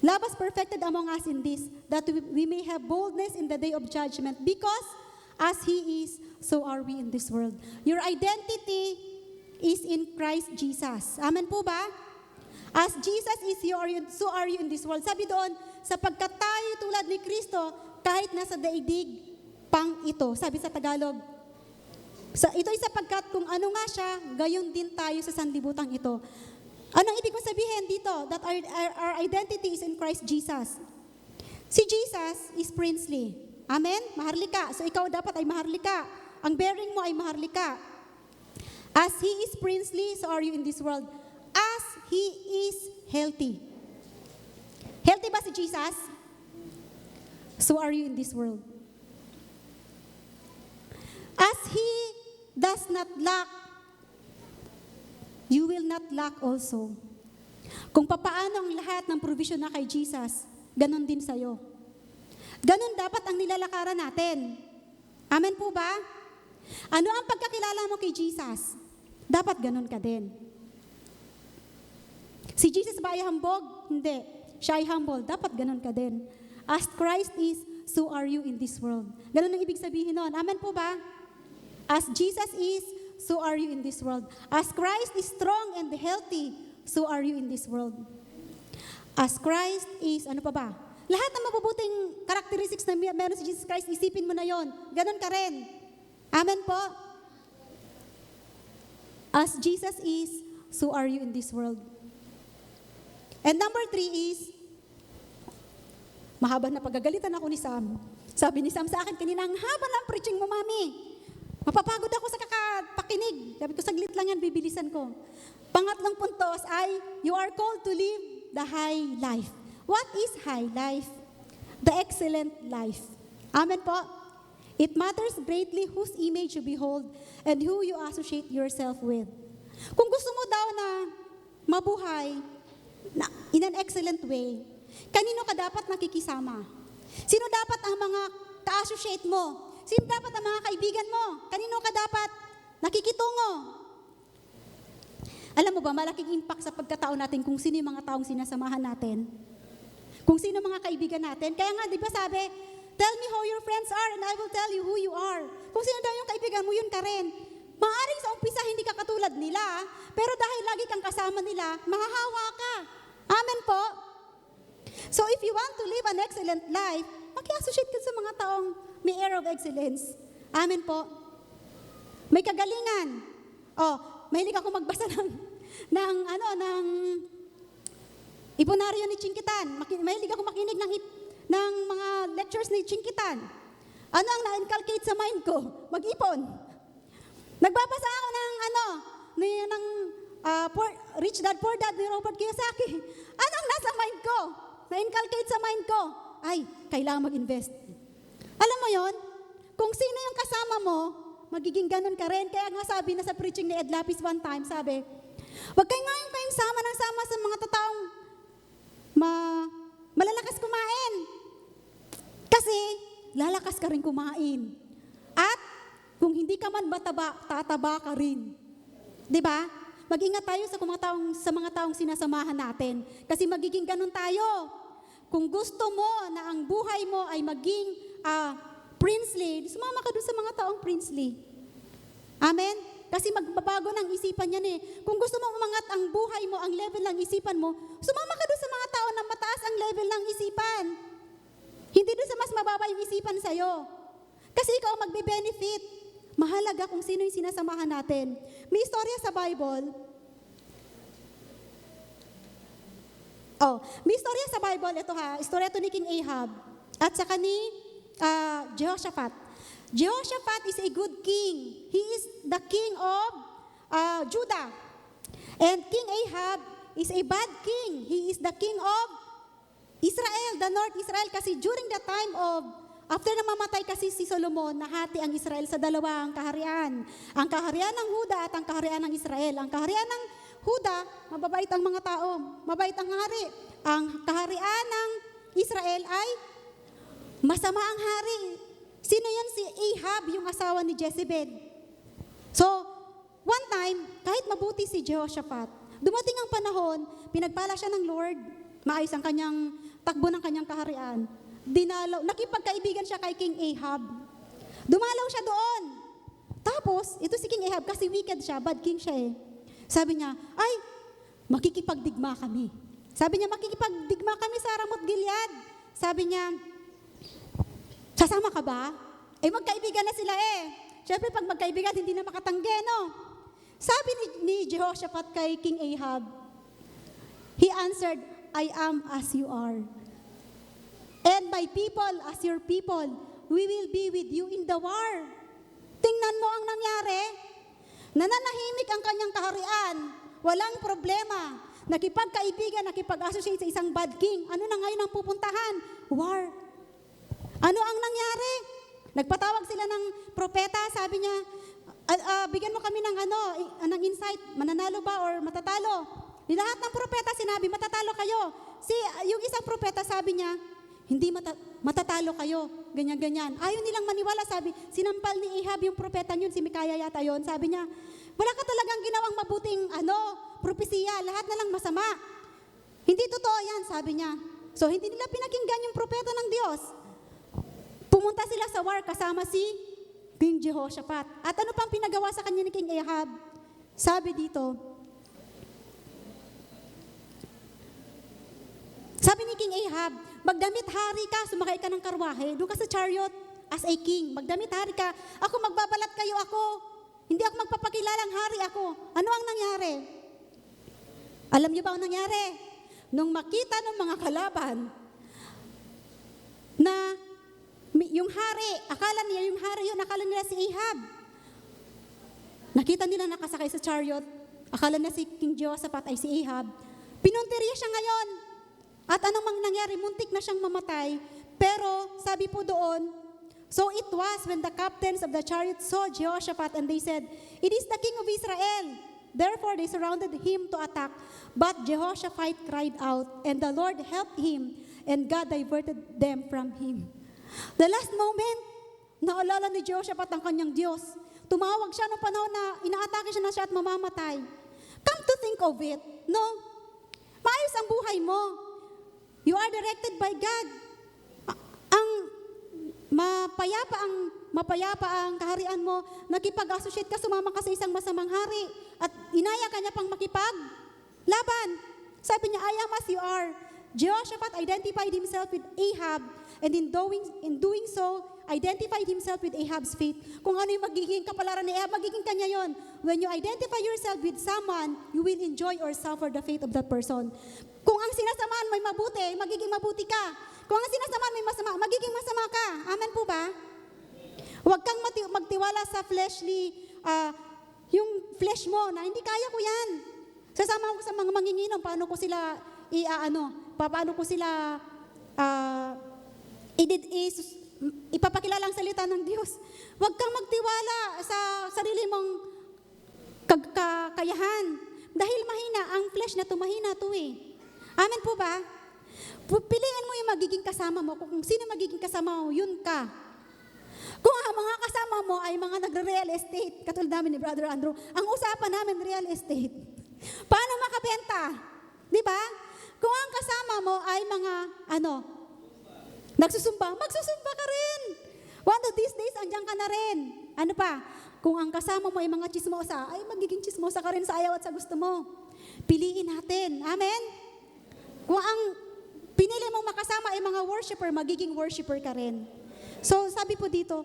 Love has perfected among us in this, that we may have boldness in the day of judgment, because as He is, so are we in this world. Your identity is in Christ Jesus. Amen po ba? As Jesus is, so are you in this world. Sabi doon, sapagkat tayo tulad ni Kristo, kahit nasa daigdig pang ito. Sabi sa Tagalog, ito ay sapagkat kung ano nga siya, gayon din tayo sa sanlibutan ito. Anong ibig mo sabihin dito? That our identity is in Christ Jesus. Si Jesus is princely. Amen? Maharlika. So ikaw dapat ay maharlika. Ang bearing mo ay maharlika. As He is princely, so are you in this world. As He is healthy. Healthy ba si Jesus? So are you in this world. As He does not lack, you will not lack also. Kung papaano ang lahat ng provision na kay Jesus, ganon din sa'yo. Ganon dapat ang nilalakaran natin. Amen po ba? Ano ang pagkakilala mo kay Jesus? Dapat ganon ka din. Si Jesus ba ay hambog? Hindi. siya ay humble. Dapat ganun ka din. As Christ is, so are you in this world. Ganun ang ibig sabihin nun. Amen po ba? As Jesus is, so are you in this world. As Christ is strong and healthy, so are you in this world. As Christ is, ano pa ba? Lahat ng mabubuting characteristics na meron si Jesus Christ, isipin mo na yon. Ganun ka rin. Amen po? As Jesus is, so are you in this world. And number 3 is, mahaba na pagagalitan ako ni Sam. Sabi ni Sam sa akin kanina, ang haba ng preaching mo, Mami. Mapapagod ako sa kakapakinig. Sabi ko, saglit lang yan, bibilisan ko. Pangatlong puntos ay, you are called to live the high life. What is high life? The excellent life. Amen po? It matters greatly whose image you behold and who you associate yourself with. Kung gusto mo daw na mabuhay in an excellent way, kanino ka dapat nakikisama? Sino dapat ang mga ka-associate mo? Sino dapat ang mga kaibigan mo? Kanino ka dapat nakikitungo? Alam mo ba, malaking impact sa pagkatao natin kung sino yung mga taong sinasamahan natin. Kung sino mga kaibigan natin. Kaya nga, di ba sabi, tell me who your friends are and I will tell you who you are. Kung sino daw yung kaibigan mo, yun ka rin. Maaring sa umpisa hindi ka katulad nila, pero dahil lagi kang kasama nila, mahahawa ka. Amen po? So if you want to live an excellent life, maki-associate ka sa mga taong may air of excellence. Amen po? May kagalingan. Mahilig ako magbasa ng Iponaryo ni Chinkitan. Mahilig ako makinig ng mga lectures ni Chinkitan. Ano ang na-inculcate sa mind ko? Mag-ipon. Nagbabasa ako ng Rich Dad, Poor Dad ni Robert Kiyosaki. Ano ang nasa mind ko? Na-inculcate sa mind ko? Ay, kailangan mag-invest. Alam mo yon? Kung sino yung kasama mo, magiging ganun ka rin. Kaya nga sabi na sa preaching ni Ed Lapis one time, sabi, huwag kayong sama ng sama sa mga tataong malalakas kumain. Kasi, lalakas ka rin kumain. At, kung hindi ka man mataba, tataba ka rin. Diba? Mag-ingat tayo sa mga taong sinasamahan natin. Kasi magiging ganun tayo. Kung gusto mo na ang buhay mo ay maging princely, sumama ka dun sa mga taong princely. Amen? Kasi magbabago ng isipan yan eh. Kung gusto mo umangat ang buhay mo, ang level ng isipan mo, sumama ka dun sa mga tao na mataas ang level ng isipan. Hindi dun sa mas mababa yung isipan sa'yo. Kasi ikaw magbe-benefit. Mahalaga kung sino yung sinasamahan natin. May istorya sa Bible. May istorya sa Bible. Ito istorya to ni King Ahab. At saka ni Jehoshaphat. Jehoshaphat is a good king. He is the king of Judah. And King Ahab is a bad king. He is the king of Israel, the North Israel. Kasi during the time of after na mamatay kasi si Solomon, nahati ang Israel sa dalawang kaharian. Ang kaharian ng Huda at ang kaharian ng Israel. Ang kaharian ng Huda, mababait ang mga tao, mabait ang hari. Ang kaharian ng Israel ay masama ang hari. Sino yan? Si Ahab, yung asawa ni Jezebel. So, one time, kahit mabuti si Jehoshaphat, dumating ang panahon, pinagpala siya ng Lord, maayos ang kanyang takbo ng kanyang kaharian. Nakipagkaibigan siya kay King Ahab. Dumalaw siya doon. Tapos, ito si King Ahab, kasi wicked siya, bad king siya eh. Sabi niya, ay, makikipagdigma kami. Sabi niya, makikipagdigma kami sa Ramoth Gilead. Sabi niya, sasama ka ba? Magkaibigan na sila eh. Siyempre, pag magkaibigan, hindi na makatanggi, no? Sabi ni Jehoshaphat kay King Ahab, he answered, I am as you are. And my people as your people, we will be with you in the war. Tingnan mo ang nangyari. Nananahimik ang kanyang kaharian. Walang problema. Nakipagkaibigan, nakipag-associate sa isang bad king. Ano na ngayon ang pupuntahan? War. Ano ang nangyari? Nagpatawag sila ng propeta, sabi niya, bigyan mo kami ng insight, mananalo ba or matatalo? Di lahat ng propeta sinabi, matatalo kayo. Yung isang propeta sabi niya, hindi matatalo kayo, ganyan-ganyan. Ayaw nilang maniwala, sabi, sinampal ni Ahab yung propeta yun, si Mikaya yata yun. Sabi niya, wala ka talagang ginawang mabuting propesiya, lahat na lang masama. Hindi totoo yan, sabi niya. So, hindi nila pinakinggan yung propeta ng Diyos. Pumunta sila sa war kasama si King Jehoshaphat. At ano pang pinagawa sa kanya ni King Ahab? Sabi dito, sabi ni King Ahab, magdamit hari ka, sumakay ka ng karwahe, doon ka sa chariot as a king. Magdamit hari ka, ako magbabalat kayo ako. Hindi ako magpapakilalang hari ako. Ano ang nangyari? Alam niyo ba ang nangyari? Nung makita ng mga kalaban na yung hari, akala nila si Ahab. Nakita nila nakasakay sa chariot, akala na si King Jehoshaphat ay si Ahab. Pinunteriya siya ngayon. At anong nangyari? Muntik na siyang mamatay. Pero sabi po doon, so it was when the captains of the chariot saw Jehoshaphat and they said, it is the king of Israel. Therefore they surrounded him to attack. But Jehoshaphat cried out, and the Lord helped him, and God diverted them from him. The last moment, naalala ni Jehoshaphat ang kanyang Diyos. Tumawag siya nung panahon na inaatake siya na siya at mamamatay. Come to think of it, no? Maayos ang buhay mo. You are directed by God. Ang mapayapa ang kaharian mo, nakipag-associate ka, sumama ka sa isang masamang hari, at inaya ka niya pang makipag-laban. Sabi niya, I am as you are. Jehoshaphat identified himself with Ahab, and in doing so, identified himself with Ahab's fate. Kung ano yung magiging kapalaran ni Ahab, magiging kanya yon. When you identify yourself with someone, you will enjoy or suffer the fate of that person. Kung ang sinasamahan may mabuti, magiging mabuti ka. Kung ang sinasamahan may masama, magiging masama ka. Amen po ba? Huwag kang magtiwala sa fleshly, yung flesh mo na hindi kaya ko yan. Sasama ko sa mga manginginom, paano ko sila ipapakilala ang salita ng Diyos. Huwag kang magtiwala sa sarili mong kakayahan. Dahil mahina, ang flesh na to, mahina to eh. Amen po ba? Piliin mo yung magiging kasama mo. Kung sino magiging kasama mo, yun ka. Kung ang mga kasama mo ay mga nagre-real estate, katulad namin ni Brother Andrew, ang usapan namin real estate. Paano makabenta? Di ba? Kung ang kasama mo ay mga, magsusumba ka rin. One of these days, andyan ka na rin. Ano pa? Kung ang kasama mo ay mga chismosa, ay magiging chismosa ka rin sa ayaw at sa gusto mo. Piliin natin. Amen? Kung ang pinili mong makasama ay mga worshiper, magiging worshiper ka rin. So, sabi po dito,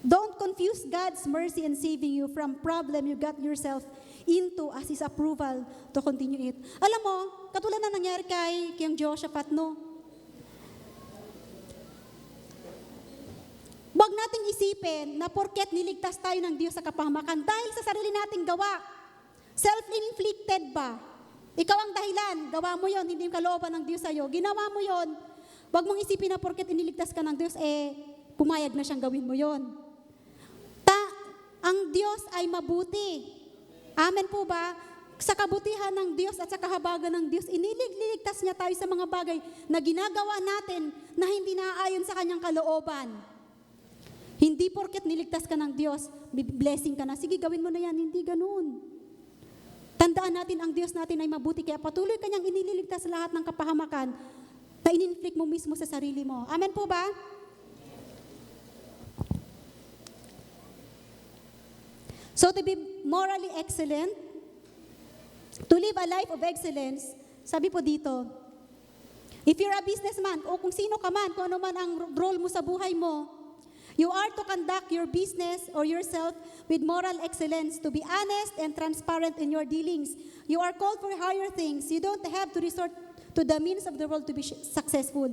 don't confuse God's mercy and saving you from problem you got yourself into as His approval to continue it. Alam mo, katulad na nangyari kay King Jehoshaphat, no? Huwag nating isipin na porket niligtas tayo ng Diyos sa kapahamakan dahil sa sarili nating gawa. Self-inflicted ba? Ikaw ang dahilan, gawa mo yon, hindi yung kalooban ng Diyos sa'yo. Ginawa mo yon. Huwag mong isipin na porket iniligtas ka ng Diyos, pumayag na siyang gawin mo yon. Ang Diyos ay mabuti. Amen po ba? Sa kabutihan ng Diyos at sa kahabagan ng Diyos, iniligtas niya tayo sa mga bagay na ginagawa natin na hindi naaayon sa kanyang kalooban. Hindi porket niligtas ka ng Diyos, blessing ka na, sige gawin mo na yan, hindi ganun. Tandaan natin ang Diyos natin ay mabuti, kaya patuloy kanyang iniligtas sa lahat ng kapahamakan na ininflict mo mismo sa sarili mo. Amen po ba? So to be morally excellent, to live a life of excellence, sabi po dito, if you're a businessman o kung sino ka man, kung ano man ang role mo sa buhay mo, you are to conduct your business or yourself with moral excellence, to be honest and transparent in your dealings. You are called for higher things. You don't have to resort to the means of the world to be successful.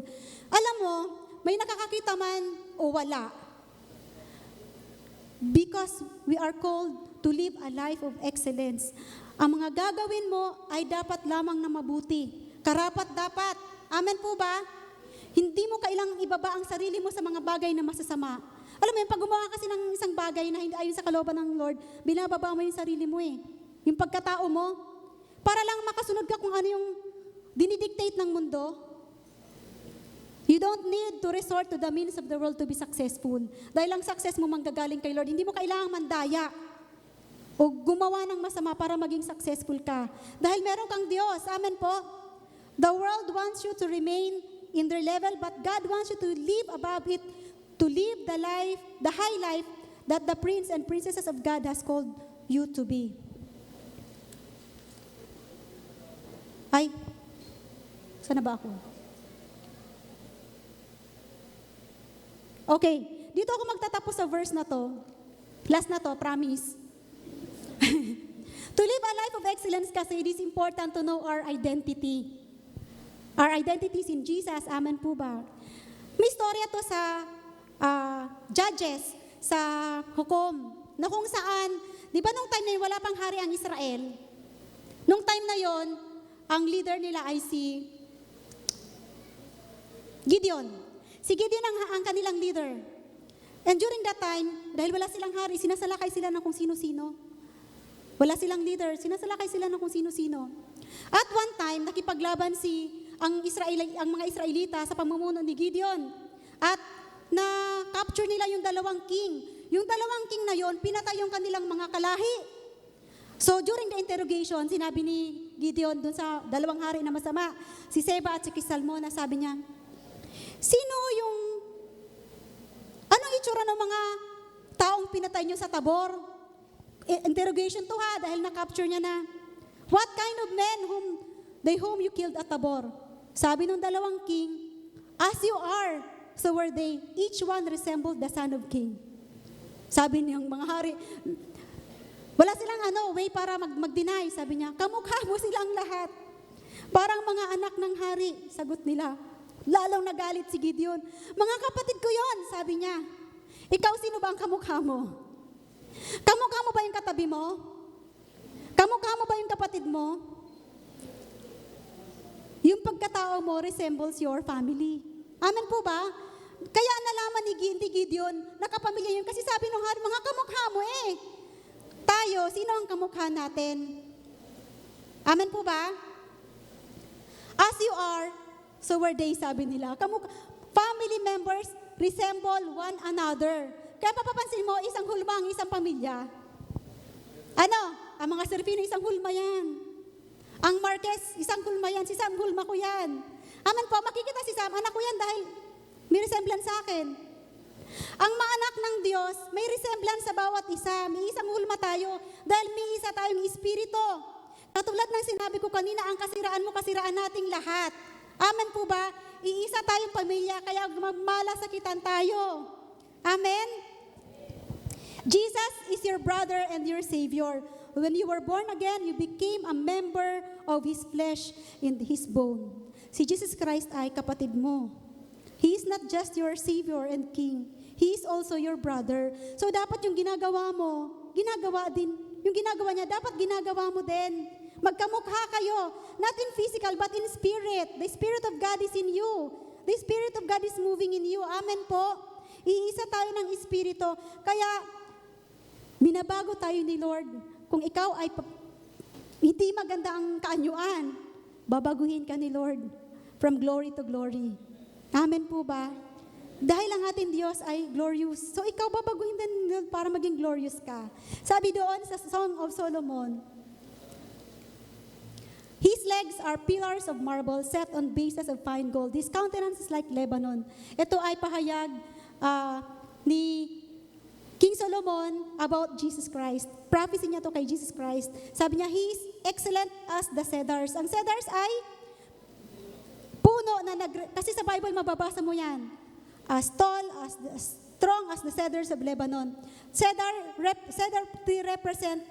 Alam mo, may nakakakita man o wala. Because we are called to live a life of excellence. Ang mga gagawin mo ay dapat lamang na mabuti. Karapat dapat. Amen po ba? Hindi mo kailangang ibaba ang sarili mo sa mga bagay na masasama. Alam mo yun, pag gumawa kasi ng isang bagay na hindi ayon sa kalooban ng Lord, binababa mo yung sarili mo eh. Yung pagkatao mo, para lang makasunod ka kung ano yung dinidictate ng mundo. You don't need to resort to the means of the world to be successful. Dahil ang success mo manggagaling kay Lord, hindi mo kailangang mandaya. o gumawa ng masama para maging successful ka. Dahil meron kang Diyos. Amen po. The world wants you to remain in their level, but God wants you to live above it, to live the high life that the prince and princesses of God has called you to be. Ay, saan na ba ako? Okay, dito ako magtatapos sa verse na to. Last na to, promise. To live a life of excellence kasi it is important to know our identity. Our identity is in Jesus. Amen po ba? May storya to sa Judges, sa Hukom, na kung saan, di ba nung time na yun, wala pang hari ang Israel? Nung time na yon, ang leader nila ay si Gideon. Si Gideon ang kanilang leader. And during that time, dahil wala silang hari, sinasalakay sila ng kung sino-sino. Wala silang leader, sinasalakay sila ng kung sino-sino. At one time, nakipaglaban ang mga Israelita sa pamumuno ni Gideon. At na-capture nila yung dalawang king. Yung dalawang king na yon, pinatay yung kanilang mga kalahi. So during the interrogation, sinabi ni Gideon dun sa dalawang hari na masama, si Seba at si Salmona, sabi niya, anong itsura ng mga taong pinatay niyo sa Tabor? Interrogation to ha, dahil na-capture niya na, what kind of men whom you killed at Tabor? Sabi ng dalawang king, as you are, so were they. Each one resembled the son of king. Sabi niyang mga hari, wala silang way para mag-deny. Sabi niya, kamukha mo silang lahat. Parang mga anak ng hari, sagot nila. Lalong nagalit si Gideon. Mga kapatid ko yon, sabi niya. Ikaw, sino ba ang kamukha mo? Kamukha mo ba yung katabi mo? Kamukha mo ba yung kapatid mo? Yung pagkatao mo resembles your family. Amen po ba? Kaya nalaman ni Gideon, nakapamilya yun. Kasi sabi nung hari, mga kamukha mo Tayo, sino ang kamukha natin? Amen po ba? As you are, so were they, sabi nila. Family members resemble one another. Kaya papapansin mo, isang hulma ang isang pamilya. Ang mga Serpino, isang hulma yan. Ang Marquez, isang hulma yan. Si Sam, hulma ko yan. Amen po, makikita si Sam, anak ko yan dahil may resemblance sa akin. Ang mga anak ng Diyos, may resemblance sa bawat isa. May isang hulma tayo dahil may isa tayong espiritu. Katulad ng sinabi ko kanina, ang kasiraan mo, kasiraan nating lahat. Amen po ba? Iisa tayong pamilya, kaya magmalasakitan tayo. Amen? Jesus is your brother and your Savior. When you were born again, you became a member of His flesh and His bone. Si Jesus Christ ay kapatid mo. He is not just your Savior and King. He is also your brother. So dapat yung ginagawa mo, ginagawa din. Yung ginagawa niya, dapat ginagawa mo din. Magkamukha kayo. Not in physical, but in spirit. The Spirit of God is in you. The Spirit of God is moving in you. Amen po. Iisa tayo ng Espiritu. Kaya, binabago tayo ni Lord. Kung ikaw ay hindi maganda ang kaanyuan, babaguhin ka ni Lord from glory to glory. Amen po ba? Dahil ang ating Diyos ay glorious. So ikaw babaguhin din para maging glorious ka. Sabi doon sa Song of Solomon, His legs are pillars of marble set on bases of fine gold. His countenance is like Lebanon. Ito ay pahayag ni King Solomon about Jesus Christ. Prophecy niya to kay Jesus Christ. Sabi niya, He is excellent as the cedars. Ang cedars ay puno na kasi sa Bible mababasa mo yan. As tall, as strong as the cedars of Lebanon. Cedar represent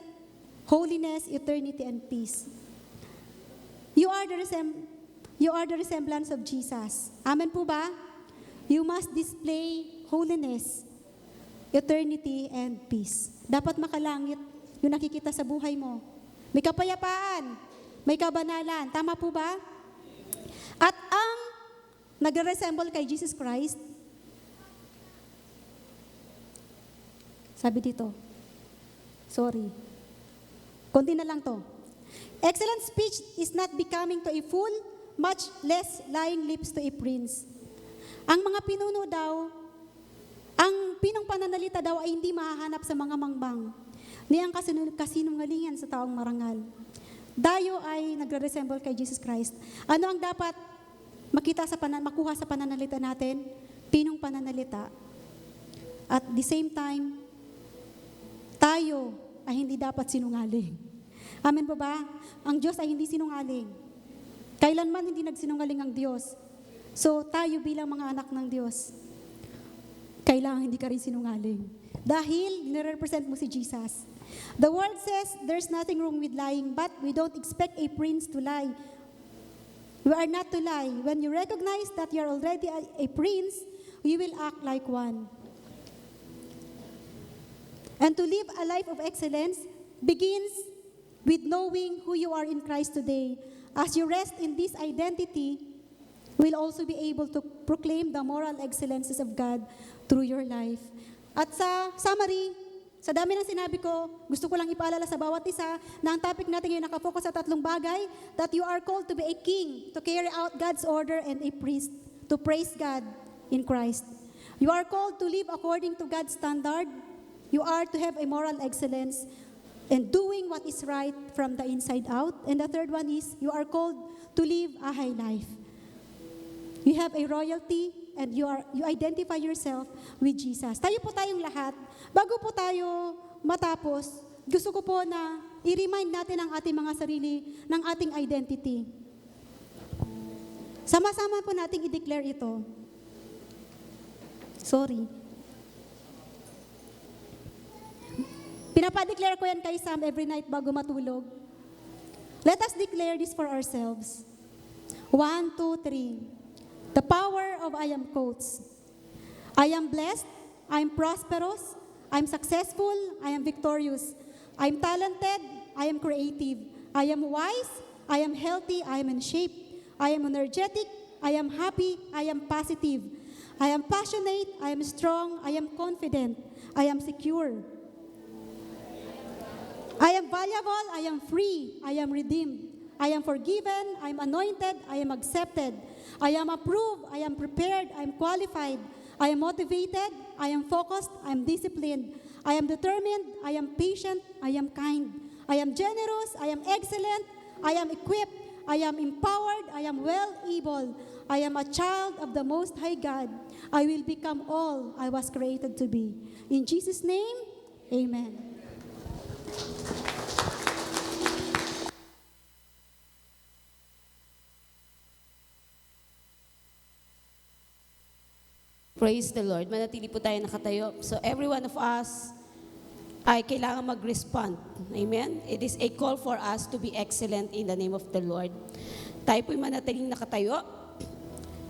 holiness, eternity, and peace. You are the resemblance of Jesus. Amen po ba? You must display holiness, eternity, and peace. Dapat makalangit yung nakikita sa buhay mo. May kapayapaan, may kabanalan. Tama po ba? At ang nagre-resemble kay Jesus Christ, sabi dito, sorry, konti na lang to. Excellent speech is not becoming to a fool, much less lying lips to a prince. Ang mga pinuno daw, ang pinong pananalita daw ay hindi mahahanap sa mga mangbang. ni ang kasinungalingan sa taong marangal. Tayo ay nagre-resemble kay Jesus Christ. Ano ang dapat makuha sa pananalita natin? Pinong pananalita. At the same time, tayo ay hindi dapat sinungaling. Amen po ba? Ang Diyos ay hindi sinungaling. Kailanman hindi nagsinungaling ang Diyos. So, tayo bilang mga anak ng Diyos, kailangan hindi ka rin sinungaling. Dahil, nire-represent mo si Jesus. The word says, there's nothing wrong with lying, but we don't expect a prince to lie. We are not to lie. When you recognize that you're already a prince, you will act like one. And to live a life of excellence begins with knowing who you are in Christ today. As you rest in this identity, will also be able to proclaim the moral excellences of God through your life. At sa summary, sa dami ng sinabi ko, gusto ko lang ipaalala sa bawat isa na ang topic natin ngayon nakafocus sa 3 bagay, that you are called to be a king, to carry out God's order, and a priest, to praise God in Christ. You are called to live according to God's standard. You are to have a moral excellence and doing what is right from the inside out. And the third one is, you are called to live a high life. You have a royalty and you identify yourself with Jesus. Tayo po tayong lahat, bago po tayo matapos, gusto ko po na i-remind natin ang ating mga sarili ng ating identity. Sama-sama po nating i-declare ito. Sorry. Pinapa-declare ko yan kay Sam every night bago matulog. Let us declare this for ourselves. 1, 2, 3. The power of I am quotes. I am blessed, I am prosperous, I am successful, I am victorious. I am talented, I am creative. I am wise, I am healthy, I am in shape. I am energetic, I am happy, I am positive. I am passionate, I am strong, I am confident, I am secure. I am valuable, I am free, I am redeemed. I am forgiven, I am anointed, I am accepted. I am approved, I am prepared, I am qualified. I am motivated, I am focused, I am disciplined. I am determined, I am patient, I am kind. I am generous, I am excellent, I am equipped, I am empowered, I am well able. I am a child of the Most High God. I will become all I was created to be. In Jesus' name, amen. Praise the Lord. Manatili po tayo nakatayo. So every one of us ay kailangan mag-respond. Amen? It is a call for us to be excellent in the name of the Lord. Tayo po'y manatiling nakatayo.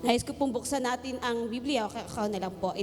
Nais ko pong buksan natin ang Biblia. Ako na lang po.